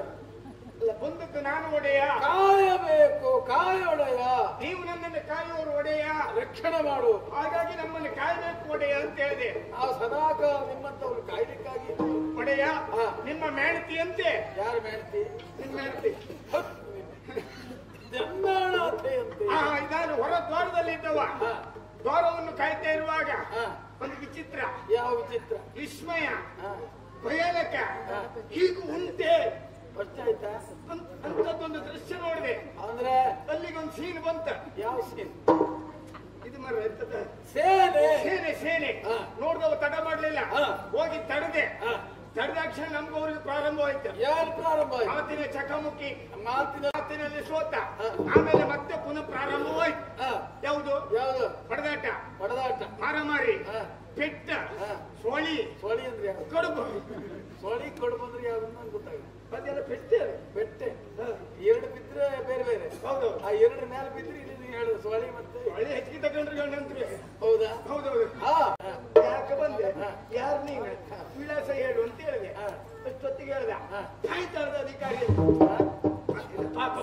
Speaker 2: ಅಲ್ಲ ಬಂದದ್ದು ನಾನು ಒಡೆಯ
Speaker 1: ಕಾಯಬೇಕು ಕಾಯಿ ಒಡೆಯ
Speaker 2: ನೀವು ನನ್ನನ್ನು ಕಾಯುವವರು ಒಡೆಯ
Speaker 1: ರಕ್ಷಣೆ ಮಾಡು
Speaker 2: ಹಾಗಾಗಿ ನಮ್ಮನ್ನು ಕಾಯಬೇಕು ಒಡೆಯ ಅಂತ ಹೇಳಿದೆ
Speaker 1: ನಾವು ಸದಾಕಾಲ ನಿಮ್ಮಂತವ್ರು ಕಾಯ್ಲಿಕ್ಕಾಗಿ
Speaker 2: ಒಡೆಯ ನಿಮ್ಮ ಮೇಣತಿಯಂತೆ
Speaker 1: ಯಾರು ಮೇಡ್ತಿ
Speaker 2: ನಿಮ್ಮ ಮೇಣತಿ
Speaker 1: ಜನ್ಮಾಣತೆ ಅಂತೆ
Speaker 2: ಇದಾನು ಹೊರ ದ್ವಾರದಲ್ಲಿ ಇದ್ದವ ದ್ವಾರವನ್ನು ಕಾಯ್ತಾ ಇರುವಾಗ ಒಂದು ವಿಚಿತ್ರ
Speaker 1: ಯಾವ ವಿಚಿತ್ರ
Speaker 2: ವಿಸ್ಮಯ ಭಯಾನಕ ಹೀಗೂ ಉಂಟೆ
Speaker 1: ಅರ್ಥ ಆಯ್ತಾ
Speaker 2: ಅಂತದ್ದೊಂದು ದೃಶ್ಯ ನೋಡಿದೆ
Speaker 1: ಅಂದ್ರೆ
Speaker 2: ಅಲ್ಲಿಗೆ ಒಂದು ಸೀನ್ ಬಂತ
Speaker 1: ಯಾವ ಸೀನ್
Speaker 2: ಇದು ಮರ ಎಂತದ
Speaker 1: ಸೇನೆ
Speaker 2: ಸೇನೆ ಸೇನೆ ನೋಡ್ದವ ತಡ ಮಾಡ್ಲಿಲ್ಲ ಹೋಗಿ ತಡದೆ ತಡೆದಾಕ್ಷಣ ನಮ್ಗೆ ಅವ್ರಿಗೆ ಪ್ರಾರಂಭವಾಯ್ತು
Speaker 1: ಯಾರು ಪ್ರಾರಂಭ ಆಯ್ತು
Speaker 2: ಮಾತಿನ ಚಕಮುಕಿ
Speaker 1: ಮಾತಿನಲ್ಲಿ
Speaker 2: ಸೋತ ಆಮೇಲೆ ಮತ್ತೆ ಪುನಃ ಪ್ರಾರಂಭವಾಯ್ತು ಯಾವುದು
Speaker 1: ಯಾವುದು
Speaker 2: ಹೊಡೆದಾಟ
Speaker 1: ಹೊಡೆದಾಟ
Speaker 2: ಮಾರಾಮಾರಿ ಪೆಟ್ಟ ಸೋಳಿ
Speaker 1: ಸೋಳಿ ಅಂದ್ರೆ ಯಾವ್ದು
Speaker 2: ಕಡುಬು
Speaker 1: ಸೋಳಿ ಕಡುಬು ಅಂದ್ರೆ ಯಾವ್ದು ನಂಗೆ ಗೊತ್ತಾಗಿಲ್ಲ
Speaker 2: ಅದೆಲ್ಲ ಪೆಟ್ಟೆ
Speaker 1: ಬೆಟ್ಟೆ ಎರಡು ಬಿದ್ರೆ ಬೇರೆ ಬೇರೆ
Speaker 2: ಹೌದು
Speaker 1: ಆ ಎರಡರ ಮೇಲೆ ಬಿದ್ರೆ ಇಲ್ಲಿ ನೀವು ಹೇಳುದು ಸೋಳಿ ಮತ್ತೆ
Speaker 2: ಒಳ್ಳೆ ಹೆಚ್ಚಿಗೆ ತಗೊಂಡ್ರೆ ನಂತರ
Speaker 1: ಹೌದಾ
Speaker 2: ಹೌದೌದು
Speaker 1: ಹಾ
Speaker 2: ಯಾಕೆ ಬಂದೆ ಯಾರು ನೀನು ವಿಳಾಸ ಹೇಳು ಅಂತ ಹೇಳಿದೆ ಅಷ್ಟೊತ್ತಿಗೆ ಹೇಳ್ದ ಸಾಯ್ತಾಳದ ಅಧಿಕಾರಿ ಪಾಪ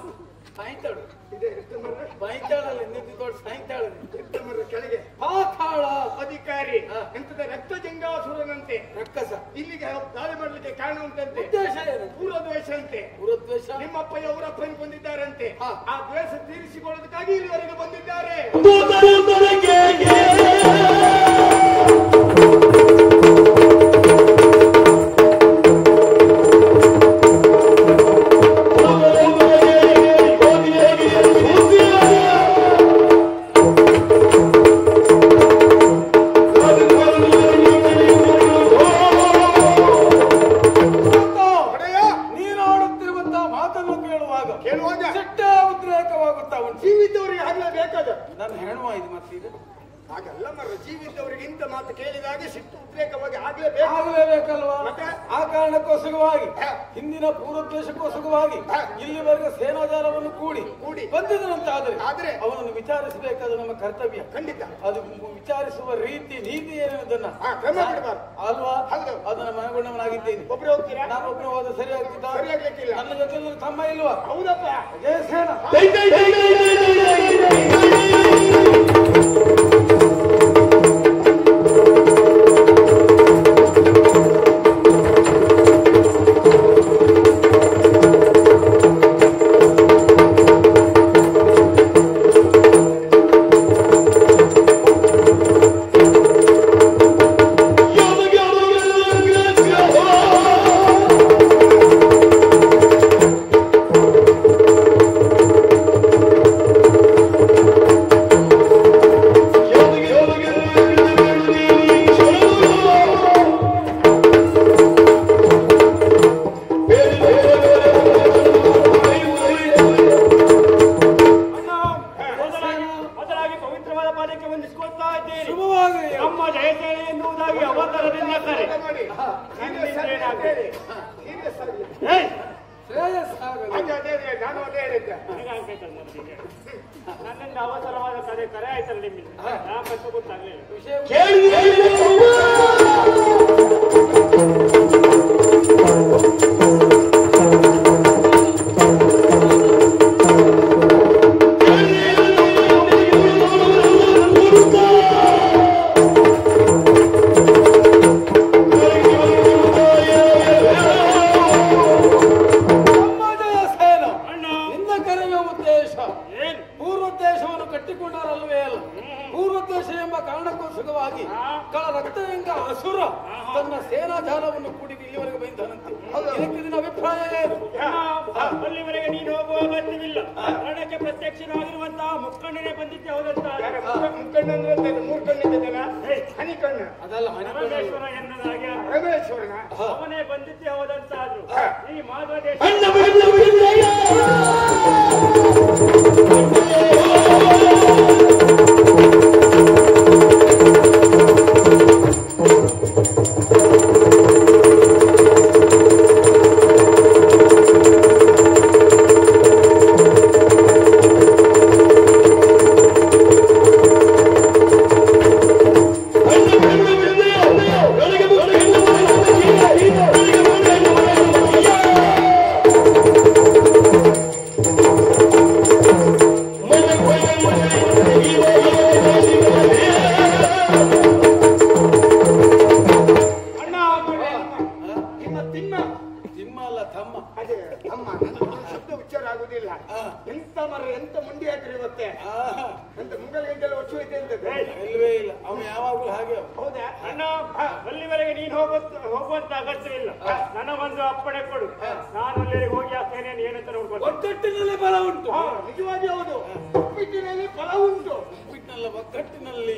Speaker 1: ಸಾಯಂಕಾಲ
Speaker 2: ಇದೆ ಎಷ್ಟು ಮರ
Speaker 1: ಸಾಯಂಕಾಲಲ್ಲಿ ನಿಂತು ದೊಡ್ಡ ಸಾಯಂಕಾಲ
Speaker 2: ಎಷ್ಟು ಮರ ಕೆಳಗೆ
Speaker 1: ಪಾತಾಳ
Speaker 2: ಅಧಿಕಾರಿ ಎಂತದ ರಕ್ತ ಜಂಗಾಸುರನಂತೆ
Speaker 1: ರಕ್ಕಸ
Speaker 2: ಇಲ್ಲಿಗೆ ದಾಳಿ ಮಾಡ್ಲಿಕ್ಕೆ ಕಾರಣ ಉಂಟಂತೆ
Speaker 1: ಉದ್ದೇಶ ಏನು
Speaker 2: ಪೂರ್ವದ್ವೇಷ ಅಂತೆ
Speaker 1: ಪುರದ್ವೇಷ
Speaker 2: ನಿಮ್ಮಪ್ಪ ಅವರಪ್ಪನಿಗೆ ಬಂದಿದ್ದಾರಂತೆ ಆ ದ್ವೇಷ ತೀರಿಸಿಕೊಳ್ಳೋದಕ್ಕಾಗಿ ಇಲ್ಲಿವರೆಗೆ ಬಂದಿದ್ದಾರೆ ಜೀವಿದ್ದವರಿಗೆ ಆಗ್ಲೇ ಬೇಕಾದ
Speaker 1: ನನ್ನ ಹೆಣ್ಣು ಇದು ಮತ್ತೆ ಇದು
Speaker 2: ಹಾಗಲ್ಲ ಮರ ಜೀವಿದ್ದವರಿಗೆ ಇಂಥ ಮಾತು ಕೇಳಿದಾಗ ಸಿಟ್ಟು ಉದ್ರೇಕವಾಗಿ ಆಗ್ಲೇಬೇಕು
Speaker 1: ಆಗಲೇಬೇಕಲ್ವಾ
Speaker 2: ಮತ್ತೆ?
Speaker 1: ಆ ಕಾರಣಕ್ಕೋಸ್ಕರವಾಗಿ ಹಿಂದಿನ ಪೂರ್ವದ್ವೇಷಕ್ಕೋಸ್ಕರವಾಗಿ ಇಲ್ಲಿವರೆಗೆ ಸೇನಾಜಾಲವನ್ನು ಕೂಡಿ ಬಂದಿದನಂತಾದ್ರೆ
Speaker 2: ಆದ್ರೆ
Speaker 1: ಅವನನ್ನು ವಿಚಾರಿಸಬೇಕಾದ ನಮ್ಮ ಕರ್ತವ್ಯ
Speaker 2: ಖಂಡಿತ
Speaker 1: ಅದು ವಿಚಾರಿಸುವ ರೀತಿ ನೀತಿ ಏನೆಂಬುದನ್ನ
Speaker 2: ಕ್ರಮ ಬಿಡಬಾರ್ದು
Speaker 1: ಅಲ್ವಾ
Speaker 2: ಹೌದು.
Speaker 1: ಅದನ್ನ ಮನಗೊಂಡವನಾಗಿದ್ದೇನೆ
Speaker 2: ಒಬ್ರು ಹೋಗ್ತೀರಾ
Speaker 1: ನಾನು ಒಬ್ಬನೇ ಹೋದ ಸರಿ ಆಗ್ತಿದ್ದ
Speaker 2: ಸರಿಯಾಗ್ಲಿಕ್ಕಿಲ್ಲ
Speaker 1: ನನ್ನ ಜೊತೆ ತಮ್ಮ ಇಲ್ವಾ
Speaker 2: ಹೌದಪ್ಪ
Speaker 1: ಜಯ ಸೇನಾ
Speaker 2: ನನ್ನಿಂದ ಅವಸರವಾದ ಕರೆ ಆಯ್ತಲ್ಲ ನಿಮ್ಮಿಂದ ಯಾಕಂತ ಗೊತ್ತಾಗ್ಲಿಲ್ಲ
Speaker 1: ಪೂರ್ವೋದ್ದೇಶವನ್ನು ಕಟ್ಟಿಕೊಂಡಾರಲ್ವೇ ಅಲ್ಲ ಪೂರ್ವೋದ್ದೇಶ ಎಂಬ ಕಾರಣಕ್ಕೋಸ್ಕರವಾಗಿ ಕಳ ರಕ್ತವೆಂಗ ಅಸುರ ತನ್ನ ಸೇನಾಜಾಲವನ್ನು ಕೂಡಿ ಇಲ್ಲಿವರೆಗೆ ಬೈದಂತೆ ಇದಕ್ಕೆ ನಿನ್ನ ಅಭಿಪ್ರಾಯ ಏನು
Speaker 2: ಅಲ್ಲಿವರೆಗೆ ನೀನು ಹೋಗುವ ಅಗತ್ಯವಿಲ್ಲ ರಣಕ್ಕೆ ಪ್ರತ್ಯಕ್ಷನಾಗಿರುವಂತಹ ಮುಖಂಡನೇ ಬಂದಿದ್ದೆ ಹೌದಂತ ಮುಖಂಡ ಅಂದ್ರೆ ಮೂರ್ಖಂಡಿದ್ದಲ್ಲ ಹನಿಕಣ್ಣ
Speaker 1: ಅದಲ್ಲ
Speaker 2: ಪರಮೇಶ್ವರ ಎನ್ನದಾಗೆ ಪರಮೇಶ್ವರನ ಅವನೇ ಬಂದಿದ್ದೆ ಹೌದಂತಾದ್ರು ಈ ಮಾಧವ ದೇಶ
Speaker 3: Hey!
Speaker 2: ಇರ್ತದೆ.
Speaker 1: ಇಲ್ವೇ ಇಲ್ಲ, ಅವನು ಯಾವಾಗಲೂ ಹಾಗೆ.
Speaker 2: ಹೌದಾ?
Speaker 3: ನನ್ನ ಅಲ್ಲಿವರೆಗೆ ನೀನು ಹೋಗುವಂತ ಅಗತ್ಯ ಇಲ್ಲ. ನನಗೊಂದು ಅಪ್ಪಣೆ ಕೊಡು, ನಾನು ಅಲ್ಲಿಗೆ ಹೋಗಿ ಆ ಸೇನೆಯನ್ನು ಏನಂತ ನೋಡ್ಕೊಂಡು.
Speaker 1: ಒಗ್ಗಟ್ಟಿನಲ್ಲಿ ಬಲ ಉಂಟು.
Speaker 2: ನಿಜವಾಗಿ ಹೌದು, ಉಪ್ಪಿಟ್ಟಿನಲ್ಲಿ ಫಲ ಉಂಟು.
Speaker 1: ಉಪ್ಪಿಟ್ಟಿನಲ್ಲ, ಒಗ್ಗಟ್ಟಿನಲ್ಲಿ.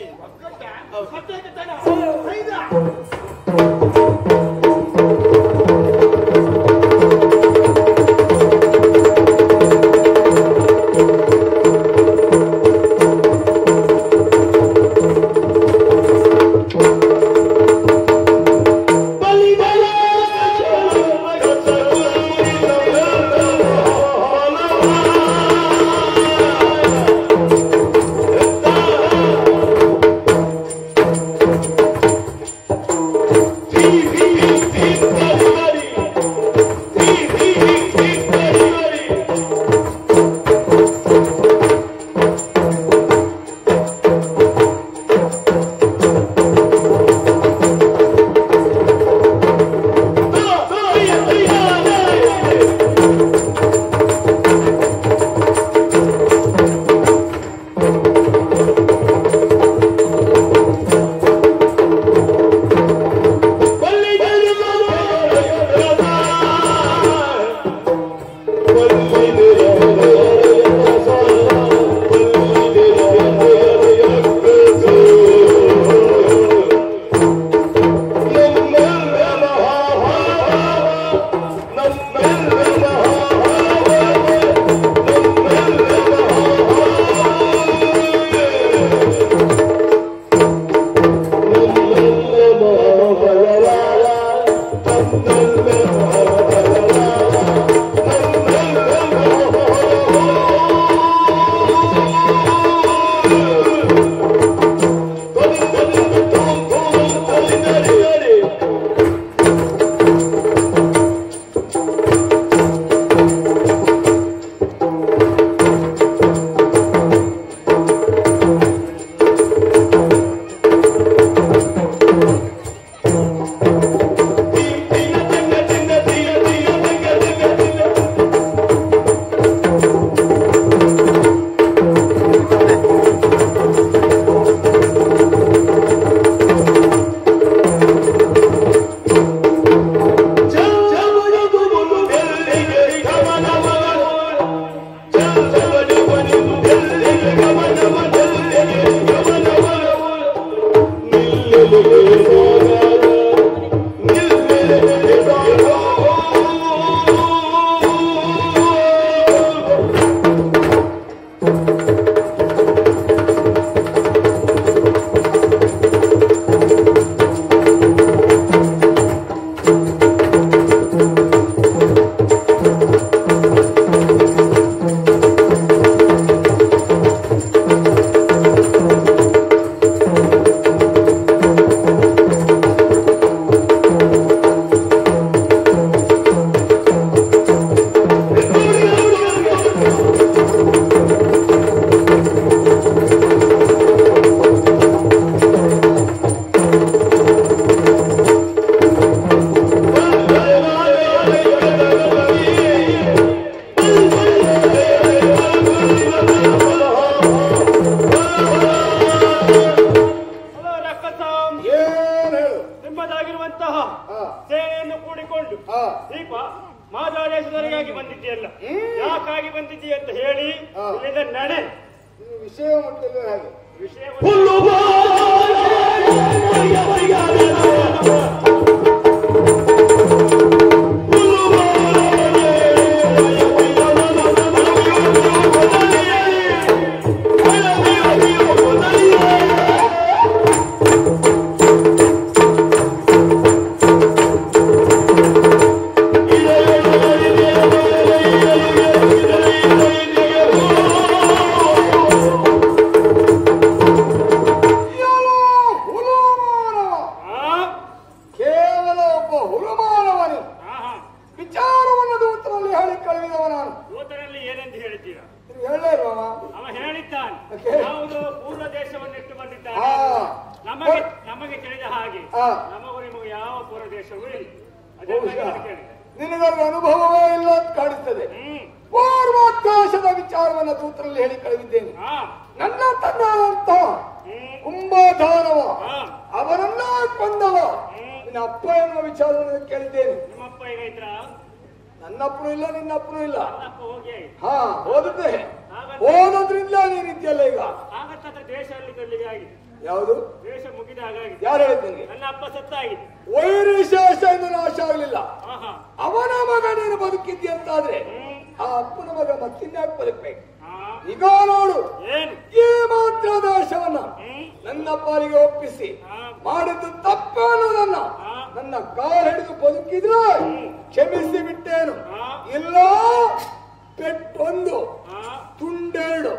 Speaker 3: ಸೇನೆಯನ್ನು ಕೂಡಿಕೊಂಡು ದೀಪ ಮಾದಾದೇಶದವರೆಗಾಗಿ ಬಂದಿದ್ದೀಯಲ್ಲ, ಯಾಕಾಗಿ ಬಂದಿದ್ದೀಯ ಅಂತ ಹೇಳಿ ಇಲ್ಲಿಂದ ನಡೆ.
Speaker 2: ವಿಷಯ ಹಾಗೆ
Speaker 3: ವಿಷಯ ನಮಗೆ ತಿಳಿದ ಹಾಗೆ ನಮಗೂ ನಿಮಗೆ ಯಾವ ಪೂರ್ವ ದೇಶವೂ ಇಲ್ಲ.
Speaker 2: ನಿನಗೊಂದು ಅನುಭವವೇ ಇಲ್ಲ ಅಂತ ಕಾಣಿಸ್ತದೆ. ಪೂರ್ವಾಕಾಶದ ವಿಚಾರವನ್ನು ದೂತರಲ್ಲಿ ಹೇಳಿ ಕಳುಹಿದ್ದೇನೆ. ನನ್ನ ತನ್ನ
Speaker 4: ಕುಂಭಧಾನವ ಅವನನ್ನ ಕೊಂದವ. ನಿನ್ನ ಅಪ್ಪ ಎನ್ನುವ ವಿಚಾರವನ್ನು ಕೇಳಿದ್ದೇನೆ.
Speaker 3: ನಿಮ್ಮಪ್ಪ ಈಗ ಇದ್ರ?
Speaker 4: ನನ್ನಪ್ಪನೂ ಇಲ್ಲ, ನಿನ್ನಪ್ಪನೂ ಇಲ್ಲ.
Speaker 3: ಅಪ್ಪ ಹೋಗಿ ಆಯ್ತು.
Speaker 4: ಹಾ, ಹೋದದ್ದೇ. ಹೋದದ್ರಿಂದ ನೀನಿದ್ಯಲ್ಲ ಈಗ.
Speaker 3: ಆಗತ್ತ ದೇಶ ಅಲ್ಲಿ ಕಲ್ಲಿಗೆ ಆಗಿದೆ.
Speaker 4: ಯಾವುದು
Speaker 3: ದೇಶ ಮುಗಿದ ಹಾಗಾಗಿದೆ.
Speaker 4: ಯಾರು ಹೇಳಿದ್ದೀನಿ?
Speaker 3: ನನ್ನ ಅಪ್ಪ ಸತ್ತಾಗಿದೆ.
Speaker 4: ವೈರಿಶೇಷ ಎಂದು ನಾಶ ಆಗಲಿಲ್ಲ.
Speaker 3: ಆಹಾ.
Speaker 4: ಅವನ ಮಗ ನೀನು ಬದುಕಿದ್ದಿ ಅಂತಾದ್ರೆ ಆ ಅಪ್ಪನ ಮಗ ಮತ್ತಿನ್ಯಾಕೆ ಬದುಕ್ಬೇಕು? ಈಗ ನೋಡು,
Speaker 3: ಏನು
Speaker 4: ಈ ಮಾತ್ರ ದೇಶವನ್ನ ನನ್ನ ಪಾಲಿಗೆ ಒಪ್ಪಿಸಿ ಮಾಡಿದ್ದು ತಪ್ಪು ಅನ್ನೋದನ್ನ ನನ್ನ ಕಾಲು ಹಿಡಿದು ಬದುಕಿದ್ರೆ ಕ್ಷಮಿಸಿ ಬಿಟ್ಟೇನು. ಇಲ್ಲ ಪೆಟ್ಟೊಂದು ತುಂಡೆರಡು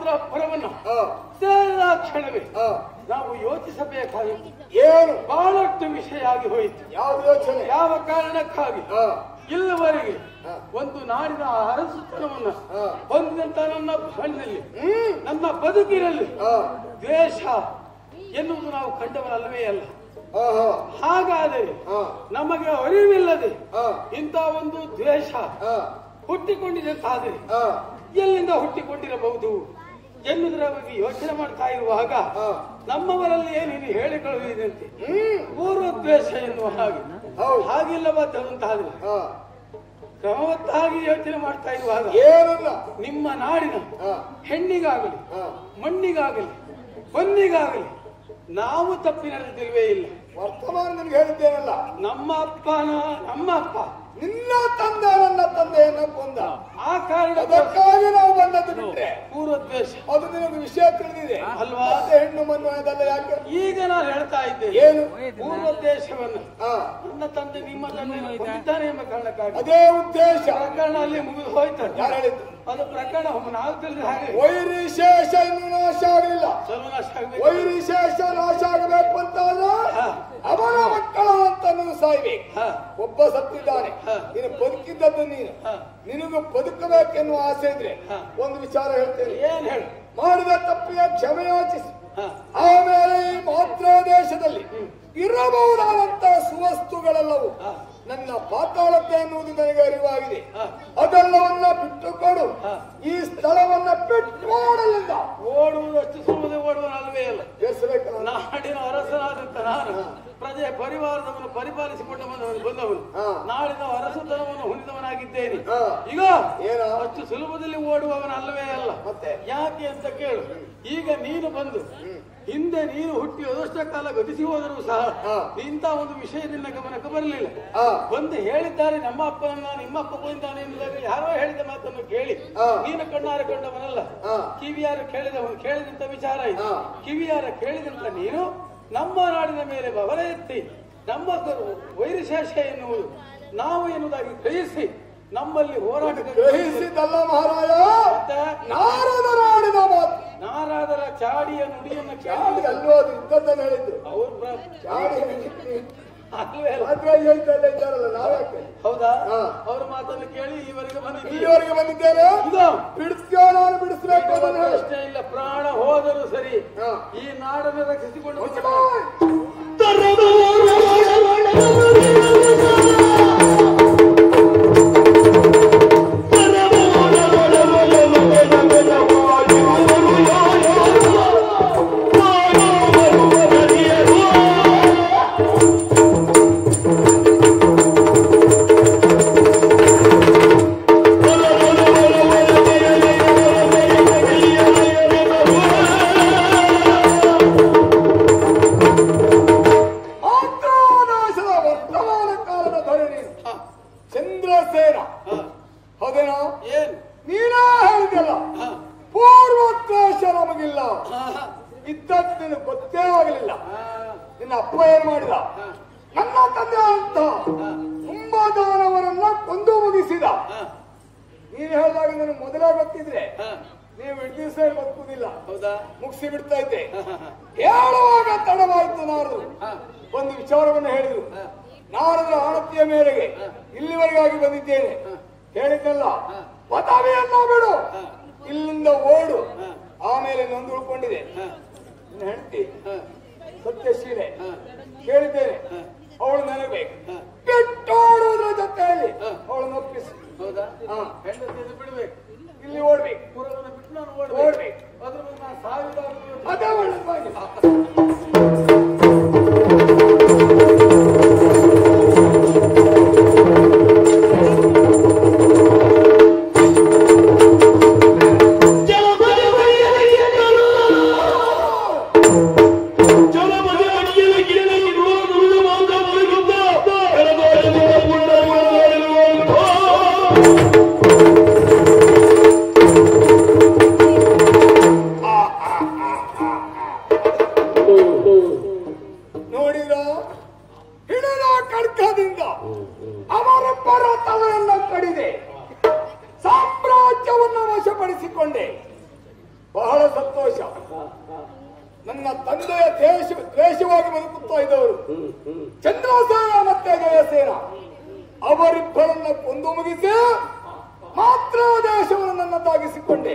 Speaker 1: ಪಾತ್ರ ಫಲವನ್ನು ಸೇರಿದ ಕ್ಷಣವೇ ನಾವು ಯೋಚಿಸಬೇಕಾಗಿತ್ತು.
Speaker 4: ಏನು
Speaker 1: ಬಹಳಷ್ಟು ವಿಷಯ ಆಗಿ ಹೋಯಿತು.
Speaker 4: ಯಾವ ಯೋಚನೆ?
Speaker 1: ಯಾವ ಕಾರಣಕ್ಕಾಗಿ ಇಲ್ಲಿವರೆಗೆ ಒಂದು ನಾಡಿನ ಅರಸುತನವನ್ನ ಹೊಂದಿದಂತ ನನ್ನ ಬಾಳಿನಲ್ಲಿ, ನನ್ನ ಬದುಕಿನಲ್ಲಿ ದ್ವೇಷ ಎನ್ನುವುದು ನಾವು ಕಂಡವರಲ್ಲವೇ ಅಲ್ಲ. ಹಾಗಾದರೆ ನಮಗೆ ಅರಿವಿಲ್ಲದೆ ಇಂಥ ಒಂದು ದ್ವೇಷ ಹುಟ್ಟಿಕೊಂಡಿದಂತಾದರೆ ಎಲ್ಲಿಂದ ಹುಟ್ಟಿಕೊಂಡಿರಬಹುದು ಎನ್ನುವುದರ ಬಗ್ಗೆ ಯೋಚನೆ ಮಾಡ್ತಾ ಇರುವಾಗ ನಮ್ಮವರಲ್ಲಿ ಏನೇನು ಹೇಳಿಕೊಳ್ಳುವುದಂತೆ ಪೂರ್ವ ದ್ವೇಷ ಎನ್ನುವ ಹಾಗಿಲ್ಲವಾದಂತಾದ್ರೆ ಕ್ರಮವತ್ತಾಗಿ ಯೋಚನೆ ಮಾಡ್ತಾ ಇರುವಾಗ ನಿಮ್ಮ ನಾಡಿನ ಹೆಣ್ಣಿಗಾಗಲಿ ಮಣ್ಣಿಗಾಗಲಿ ಹೊನ್ನಿಗಾಗಲಿ ನಾವು ತಪ್ಪಿನಲ್ಲಿಲ್ವೇ ಇಲ್ಲ.
Speaker 4: ವರ್ತಮಾನ ನಿನ್ಗೆ ಹೇಳಿದ್ದೇನಲ್ಲ,
Speaker 1: ನಮ್ಮ ಅಪ್ಪ
Speaker 4: ನಿನ್ನ ತಂದೆ ನನ್ನ ತಂದೆಯನ್ನ ಕೊಂದ.
Speaker 1: ಆ ಕಾರಣ
Speaker 4: ಅದಕ್ಕಾಗಿ ನಾವು ಬಂದದ್ದು ಬಿಟ್ರೆ
Speaker 1: ಪೂರ್ವ ದ್ವೇಷ
Speaker 4: ಅದು ನಿನಗೆ ವಿಷಯ ತಿಳಿದಿದೆ
Speaker 1: ಅಲ್ವಾ?
Speaker 4: ಹೆಣ್ಣು ಮಣ್ಣು ಅದೆಲ್ಲ ಯಾಕೆ?
Speaker 1: ಈಗ ನಾನು ಹೇಳ್ತಾ ಇದ್ದೇನೆ
Speaker 4: ಏನು
Speaker 1: ಪೂರ್ವ ದ್ವೇಷವನ್ನ ನನ್ನ ತಂದೆ ನಿಮ್ಮ ತಂದೆ ಕೊಂದಿದ್ದಾನೆ ಎಂಬ ಕಾರಣಕ್ಕಾಗಿ
Speaker 4: ಅದೇ ಉದ್ದೇಶ.
Speaker 1: ಪ್ರಕರಣ ಅಲ್ಲಿ ಮುಗಿದು ಹೋಯ್ತಾರೆ.
Speaker 4: ಯಾರು ಹೇಳಿದ್ದು?
Speaker 1: ಅದು ಪ್ರಕರಣ ನಾವು ತಿಳಿದ ಹಾಗೆ
Speaker 4: ವೈರಿಶೇಷ ಇನ್ನು ನಾಶ ಆಗಲಿಲ್ಲ.
Speaker 1: ಸರ್ವನಾಶ ಆಗಬೇಕು.
Speaker 4: ವೈರಿಶೇಷ ನಾಶ ಆಗಬೇಕು ಅಂತಾದ್ರೆ ಅವನ ಮಕ್ಕಳ ಅಂತ ನೀವು ಸಾಯ್ಬೇಕು. ಒಬ್ಬ ಸತ್ತಿದ್ದಾನೆ, ನೀನು ಬದುಕಿದ್ದದ್ದು ನೀನು, ನಿನಗೂ ಬದುಕಬೇಕೆನ್ನುವ ಆಸೆ ಇದ್ರೆ ಒಂದು ವಿಚಾರ ಹೇಳ್ತೇನೆ.
Speaker 1: ಏನ್ ಹೇಳು?
Speaker 4: ಮಾಡಿದ ತಪ್ಪಿಗೆ ಕ್ಷಮೆ ಯಾಚಿಸಿ. ಆಮೇಲೆ ಈ ಮಾತ್ರ ದೇಶದಲ್ಲಿ ಇರಬಹುದಾದಂತಹ ಸುವಸ್ತುಗಳೆಲ್ಲವೂ ನನ್ನ ಪಾತಾಳತೆ ಎನ್ನುವುದು ನನಗೆ ಅರಿವಾಗಿದೆ. ಅದೆಲ್ಲವನ್ನ ಬಿಟ್ಟುಕೊಡು. ಈ ಸ್ಥಳವನ್ನ ಬಿಟ್ಟು ಓಡಲಿಲ್ಲ.
Speaker 1: ಓಡುವುದಷ್ಟು ಸುಮ್ಮನೆ ಓಡುವನಲ್ವೇ ಅಲ್ಲ.
Speaker 4: ಎಸಬೇಕಲ್ಲ.
Speaker 1: ನಾಡಿನ ಅರಸನಾದಂತ ನಾನು ಪ್ರಜೆ ಪರಿವಾರದವನ್ನು ಪರಿಪಾಲಿಸಿಕೊಂಡು ಬಂದವನು, ನಾಡಿನ ಅರಸತನವನ್ನು ಹೊಂದಿದವನಾಗಿದ್ದೇನೆ. ಈಗ ಅಷ್ಟು ಸುಲಭದಲ್ಲಿ ಓಡುವವನಲ್ಲವೇ ಅಲ್ಲ. ಯಾಕೆ ಅಂತ ಕೇಳು. ಈಗ ನೀನು ಬಂದು ಹಿಂದೆ ನೀನು ಹುಟ್ಟಿ ಅದಷ್ಟ ಕಾಲ ಗತಿಸಿ ಹೋದರೂ ಸಹ ಇಂಥ ಒಂದು ವಿಷಯ ನಿನ್ನ ಗಮನಕ್ಕೆ ಬರಲಿಲ್ಲ. ಬಂದು ಹೇಳಿದ್ದಾರೆ ನಮ್ಮ ಅಪ್ಪನನ್ನ ನಿಮ್ಮ ಅಪ್ಪ ಕೊಂದಿದ್ದಾನೆ ಎಂಬುದಾಗಿ ಯಾರೋ ಹೇಳಿದ ಮಾತನ್ನು ಕೇಳಿ ನೀನು ಕಣ್ಣಾರ ಕಂಡವನಲ್ಲ, ಕಿವಿಯಾರ ಕೇಳಿದಂತ ವಿಚಾರ ಇದು. ಕಿವಿಯಾರ ಕೇಳಿದಂತ ನೀನು ನಮ್ಮ ನಾಡಿನ ಮೇಲೆ ಬಲ ಎತ್ತಿ ನಮ್ಮ ವೈರಶೇಷ ಎನ್ನುವುದು ನಾವು ಎನ್ನುವುದಾಗಿ ಗ್ರಹಿಸಿ ನಮ್ಮಲ್ಲಿ ಹೋರಾಟ
Speaker 4: ಗ್ರಹಿಸಿದ್ದಲ್ಲ ಮಹಾರಾಯ, ನಾರದರ ಆಡಿದ ಮಾತು.
Speaker 1: ನಾರದರ ಚಾಡಿಯ ನುಡಿಯನ್ನು
Speaker 4: ಚಾಡಿ ಅಲ್ವೋ ಅದು ಇದ್ದದ್ದನ್ನು ಹೇಳಿದ್ದು.
Speaker 1: ಹೌದಾ? ಅವ್ರ ಮಾತನ್ನು ಕೇಳಿ ಈವರೆಗೆ
Speaker 4: ಬಂದಿದ್ದೇನೆ. ನಾನು ಬಿಡಿಸಬೇಕು
Speaker 1: ಅಷ್ಟೇ ಇಲ್ಲ, ಪ್ರಾಣ ಹೋದರೂ ಸರಿ ಈ ನಾಡನ್ನು ರಕ್ಷಿಸಿಕೊಂಡು
Speaker 4: ಇದ್ದದ್ದು ಗೊತ್ತೇ ಆಗಲಿಲ್ಲ. ನಿನ್ನ ಅಪ್ಪ ಏನ್ ಮಾಡಿದ? ನನ್ನ ತಂದೆ ಅಂತ ತುಂಬಾ ದಾನವರನ್ನ ಕೊಂದು ಮುಗಿಸಿದ. ನೀನ್ ಹೇಳಿದಾಗ ನನಗೆ ಮೊದಲೇ ಗೊತ್ತಿದ್ರೆ ನೀವು ಇಡೀ ದಿವಸ ಬದುಕುದಿಲ್ಲ, ಮುಗಿಸಿ ಬಿಡ್ತಾ ಇದ್ದೆ. ಹೇಳುವಾಗ ತಡವಾಯ್ತು. ನಾರದರು ಒಂದು ವಿಚಾರವನ್ನು ಹೇಳಿದ್ರು. ನಾರದರ ಆಣತಿಯ ಮೇರೆಗೆ ಇಲ್ಲಿವರೆಗಾಗಿ ಬಂದಿದ್ದೇನೆ. ಹೇಳಿದ್ದಲ್ಲ, ಪದವಿಯನ್ನ ಬಿಡು, ಇಲ್ಲಿಂದ ಓಡು. ಆಮೇಲೆ ನೊಂದು ಉಳ್ಕೊಂಡಿದೆ. ನಿನ್ನ ಹೆಂಡತಿ ಸತ್ಯಶೀಲೆ ಕೇಳಿದ್ದೇನೆ, ಅವಳು ನನಗೆ ಬೇಕು. ಬಿಟ್ಟೋಡುವುದ್ರ ಜೊತೆಯಲ್ಲಿ ಅವಳನ್ನು ಒಪ್ಪಿಸಿ.
Speaker 1: ಹೌದಾ? ಹೆಂಡತಿಯನ್ನು ಬಿಡ್ಬೇಕು,
Speaker 4: ಇಲ್ಲಿ ಓಡ್ಬೇಕು,
Speaker 1: ಪುರವನ್ನು ಬಿಟ್ಟು ನಾನು
Speaker 4: ಓಡ್ಬೇಕು.
Speaker 1: ಅದ್ರ ಬಗ್ಗೆ ನಾನು ಸಾವಿರ
Speaker 4: ಅದೇ ಒಳ್ಳೆದಾಗಿ ನೋಡಿದ ಹಿಡಿದ ಕಡ್ಕದಿಂದ ಅವರೊಬ್ಬರ ತಲೆಯನ್ನ ಕಡಿದೆ, ಸಾಮ್ರಾಜ್ಯವನ್ನು ವಶಪಡಿಸಿಕೊಂಡೆ. ಬಹಳ ಸಂತೋಷ. ನನ್ನ ತಂದೆಯ ದ್ವೇಷವಾಗಿ ಬದುಕುತ್ತಾ ಇದ್ದವರು ಚಂದ್ರಸೇನ ಮತ್ತೆ ಜಯಸೇನ ಅವರಿಬ್ಬರನ್ನ ಕೊಂದು ಮುಗಿಸಿ ಮಾತ್ರ ದೇಶವನ್ನು ನನ್ನದಾಗಿಸಿಕೊಂಡೆ.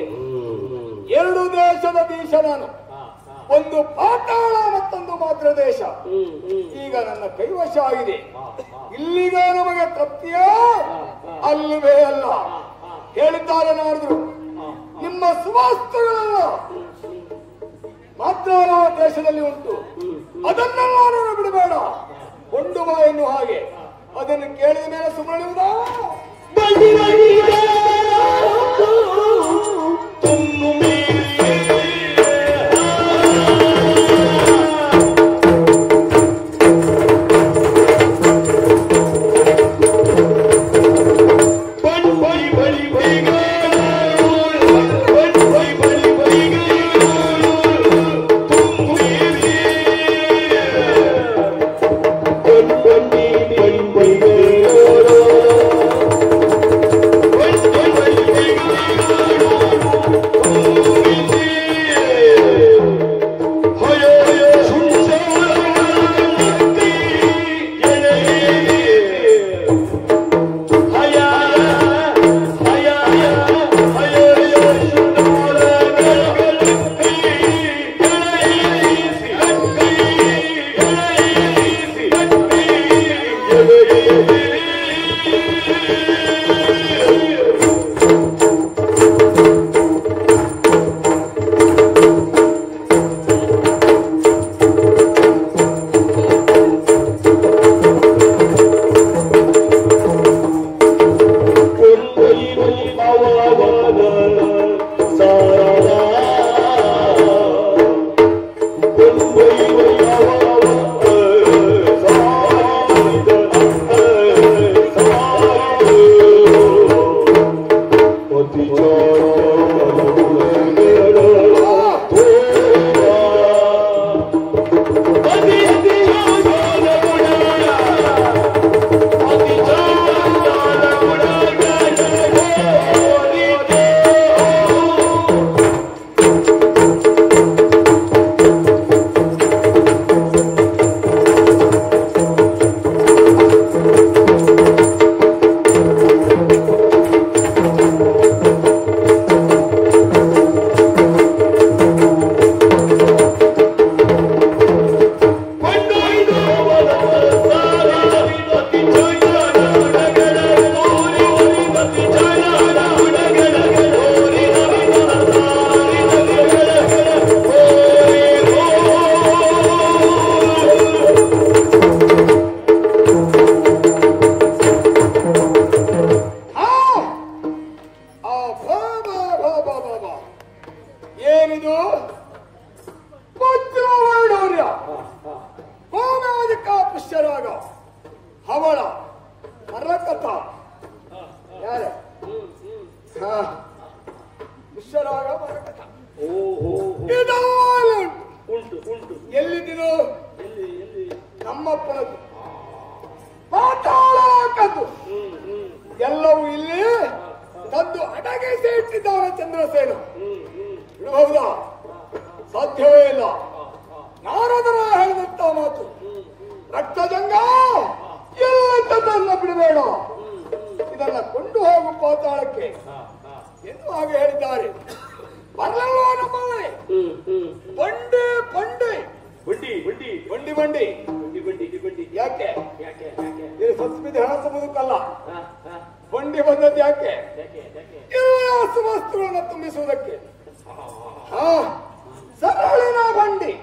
Speaker 4: ಎರಡು ದೇಶದ ದೇಶ ನಾನು, ಒಂದು ಪಾತಾಳ ಮತ್ತೊಂದು ಮಾತ್ರ ದೇಶ. ಈಗ ನನ್ನ ಕೈವಶ ಆಗಿದೆ. ಇಲ್ಲಿಗ ನಮಗೆ ತೃಪ್ತಿಯೇ ಅಲ್ಲವೇ ಅಲ್ಲ. ಹೇಳಿದ್ದಾರೆ ನಾರದರು, ನಿಮ್ಮ ಸುವಾಸ್ತುಗಳೆಲ್ಲ ಮಾತ್ರ ದೇಶದಲ್ಲಿ ಉಂಟು, ಅದನ್ನೆಲ್ಲ ನಾನು ಬಿಡಬೇಡ. ಕೊಂಡು ಬಾ ಎನ್ನುವ ಹಾಗೆ ಅದನ್ನು ಕೇಳಿದ ಮೇಲೆ ಸುಮ್ಮನಿರುವುದಾ? ಎಲ್ಲಿದ್ದೀನೋ ನಮ್ಮಪ್ಪನದು ಪಾತಾಳಕ್ಕದ್ದು ಎಲ್ಲವೂ ಇಲ್ಲಿ ತಂದು ಅಡಗಿಸಿ ಇಟ್ಟಿದ್ದಾರೆ ಚಂದ್ರಸೇನ. ಹೌದಾ? ಸಾಧ್ಯವೇ ಇಲ್ಲ. ನಾರದರ ಹೇಳಿದಂತ ಮಾತು ರಕ್ತಜಂಗ ಎಲ್ಲ ಬಿಡಬೇಡ, ಇದನ್ನ ಕೊಂಡು ಹೋಗು ಪಾತಾಳಕ್ಕೆ ಎಂದು ಹಾಗೆ ಹೇಳಿದ್ದಾರೆ. ಬರಲಲ್ವ ನಮ್ಮಲ್ಲಿ ಬಂಡಿ ಬಂಡಿ ಬಂಡಿ ಬಂಡಿ ಬಂಡಿ ಬಂಡಿ ಬಂಡಿ ಯಾಕೆ ಇದು ಸಂಸ್ಕೃತಿ ಹಣ ಸಮುದಕ್ಕಲ್ಲ. ಬಂಡಿ ಬಂದದ್ದು ಯಾಕೆ? ಎಲ್ಲ ವಸ್ತುಗಳನ್ನ ತುಂಬಿಸುವುದಕ್ಕೆ. ಸರಳಿನ ಬಂಡಿ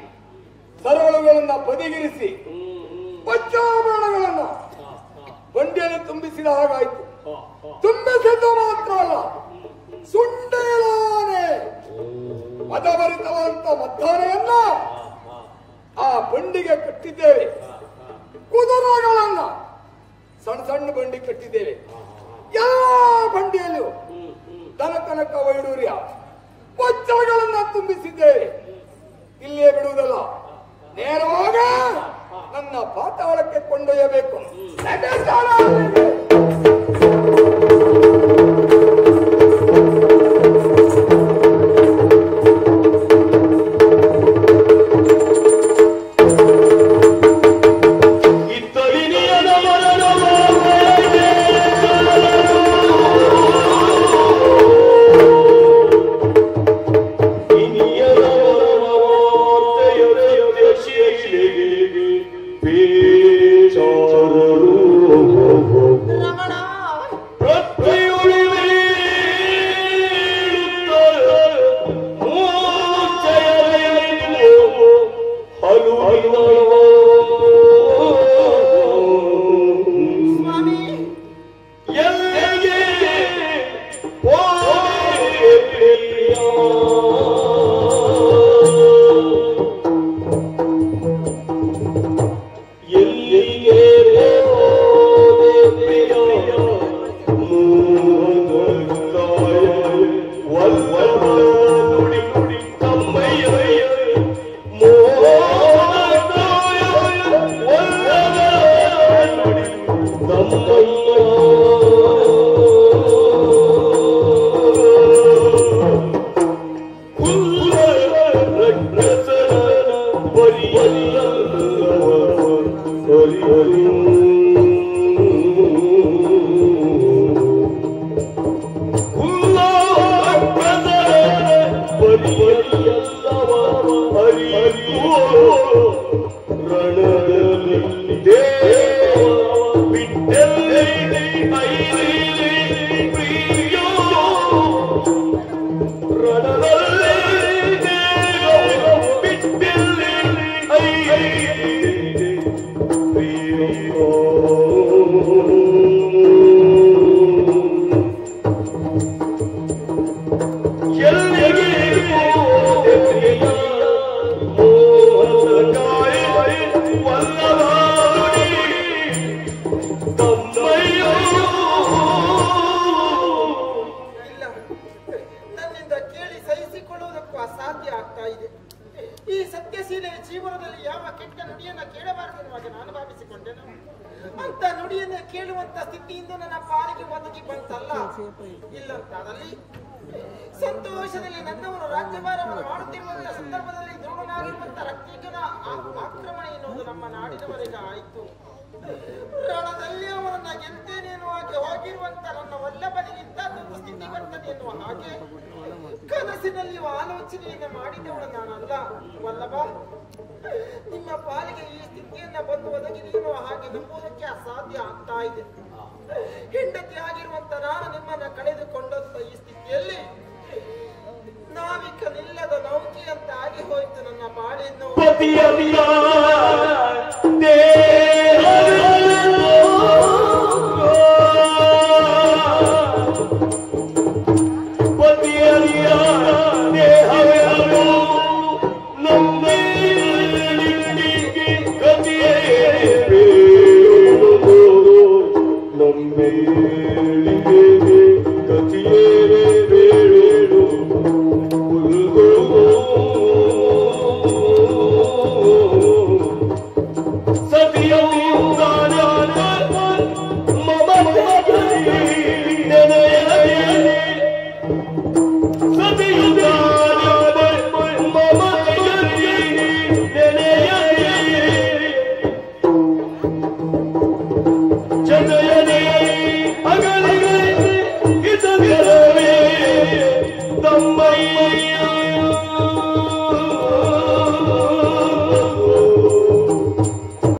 Speaker 4: ಸರಳುಗಳನ್ನ ಬದಿಗಿರಿಸಿ ಪಂಚಾಭರಣಗಳನ್ನ ಬಂಡಿಯಲ್ಲಿ ತುಂಬಿಸಿದ ಹಾಗಾಯ್ತು. ತುಂಬಿಸಿದ್ದು ಮಾತ್ರ ಅಲ್ಲ, ಸುಂಡೇಲಾನೆ ಮದಭರಿತವಂತ ಮದ್ದಾನೆಯನ್ನ ಆ ಬಂಡಿಗೆ ಕಟ್ಟಿದ್ದೇವೆ. ಕುದುರೆಗಳನ್ನ ಸಣ್ಣ ಸಣ್ಣ ಬಂಡಿ ಕಟ್ಟಿದ್ದೇವೆ. ಎಲ್ಲ ಬಂಡಿಯಲ್ಲೂ ದನಕನಕ ವೈಡೂರ್ಯ ಪಚ್ಚಲಗಳನ್ನ ತುಂಬಿಸಿದ್ದೇವೆ. ಇಲ್ಲೇ ಬಿಡುವುದಲ್ಲ, ನೇರವಾಗ ನನ್ನ ಪಾತಾಳಕ್ಕೆ ಕೊಂಡೊಯ್ಯಬೇಕು.
Speaker 5: ಸಂತೋಷದಲ್ಲಿ ನನ್ನವರು ರಾಜ್ಯಭಾರವನ್ನು ಮಾಡುತ್ತಿರುವಂತಹ ಸಂದರ್ಭದಲ್ಲಿ ದ್ರೋಣನಾಗಿರುವಂತಹ ರಕ್ತಿಕನ ಆಕ್ರಮಣ ಎನ್ನುವುದು ನಮ್ಮ ನಾಡಿನವರೆಗೆ ಆಯಿತು. ರಣದಲ್ಲಿ ಅವರನ್ನ ಗೆಲ್ತೇನೆ ಎನ್ನುವ ಹಾಗೆ ಹೋಗಿರುವಂತ ನನ್ನ ವಲ್ಲಭನಿಗಿಂತ ನನ್ನ ಸ್ಥಿತಿ ಬರ್ತದೆ ಎನ್ನುವ ಹಾಗೆ ಕನಸಿನಲ್ಲಿಯೂ ಆಲೋಚನೆಯನ್ನು ಮಾಡಿದವಳು ನಾನಲ್ಲ. ವಲ್ಲಭ, ನಿಮ್ಮ ಪಾಲಿಗೆ ಈ ಸ್ಥಿತಿಯನ್ನ ಬಂದು ಒದಗಿದೆ ಎನ್ನುವ ಹಾಗೆ ನಂಬುವುದಕ್ಕೆ ಅಸಾಧ್ಯ ಆಗ್ತಾ ಇದೆ. ಹೆಂಡತಿ ಆಗಿರುವಂತ ನಾನು ನಿಮ್ಮನ್ನ ಕಳೆದುಕೊಂಡಂತ ಈ ಸ್ಥಿತಿಯಲ್ಲಿ ನಾವಿಕ ನಿಲ್ಲದ ನೌಕೆ ಅಂತ ಆಗಿ ಹೋಯ್ತು ನನ್ನ ಬಾಳೆಯನ್ನು.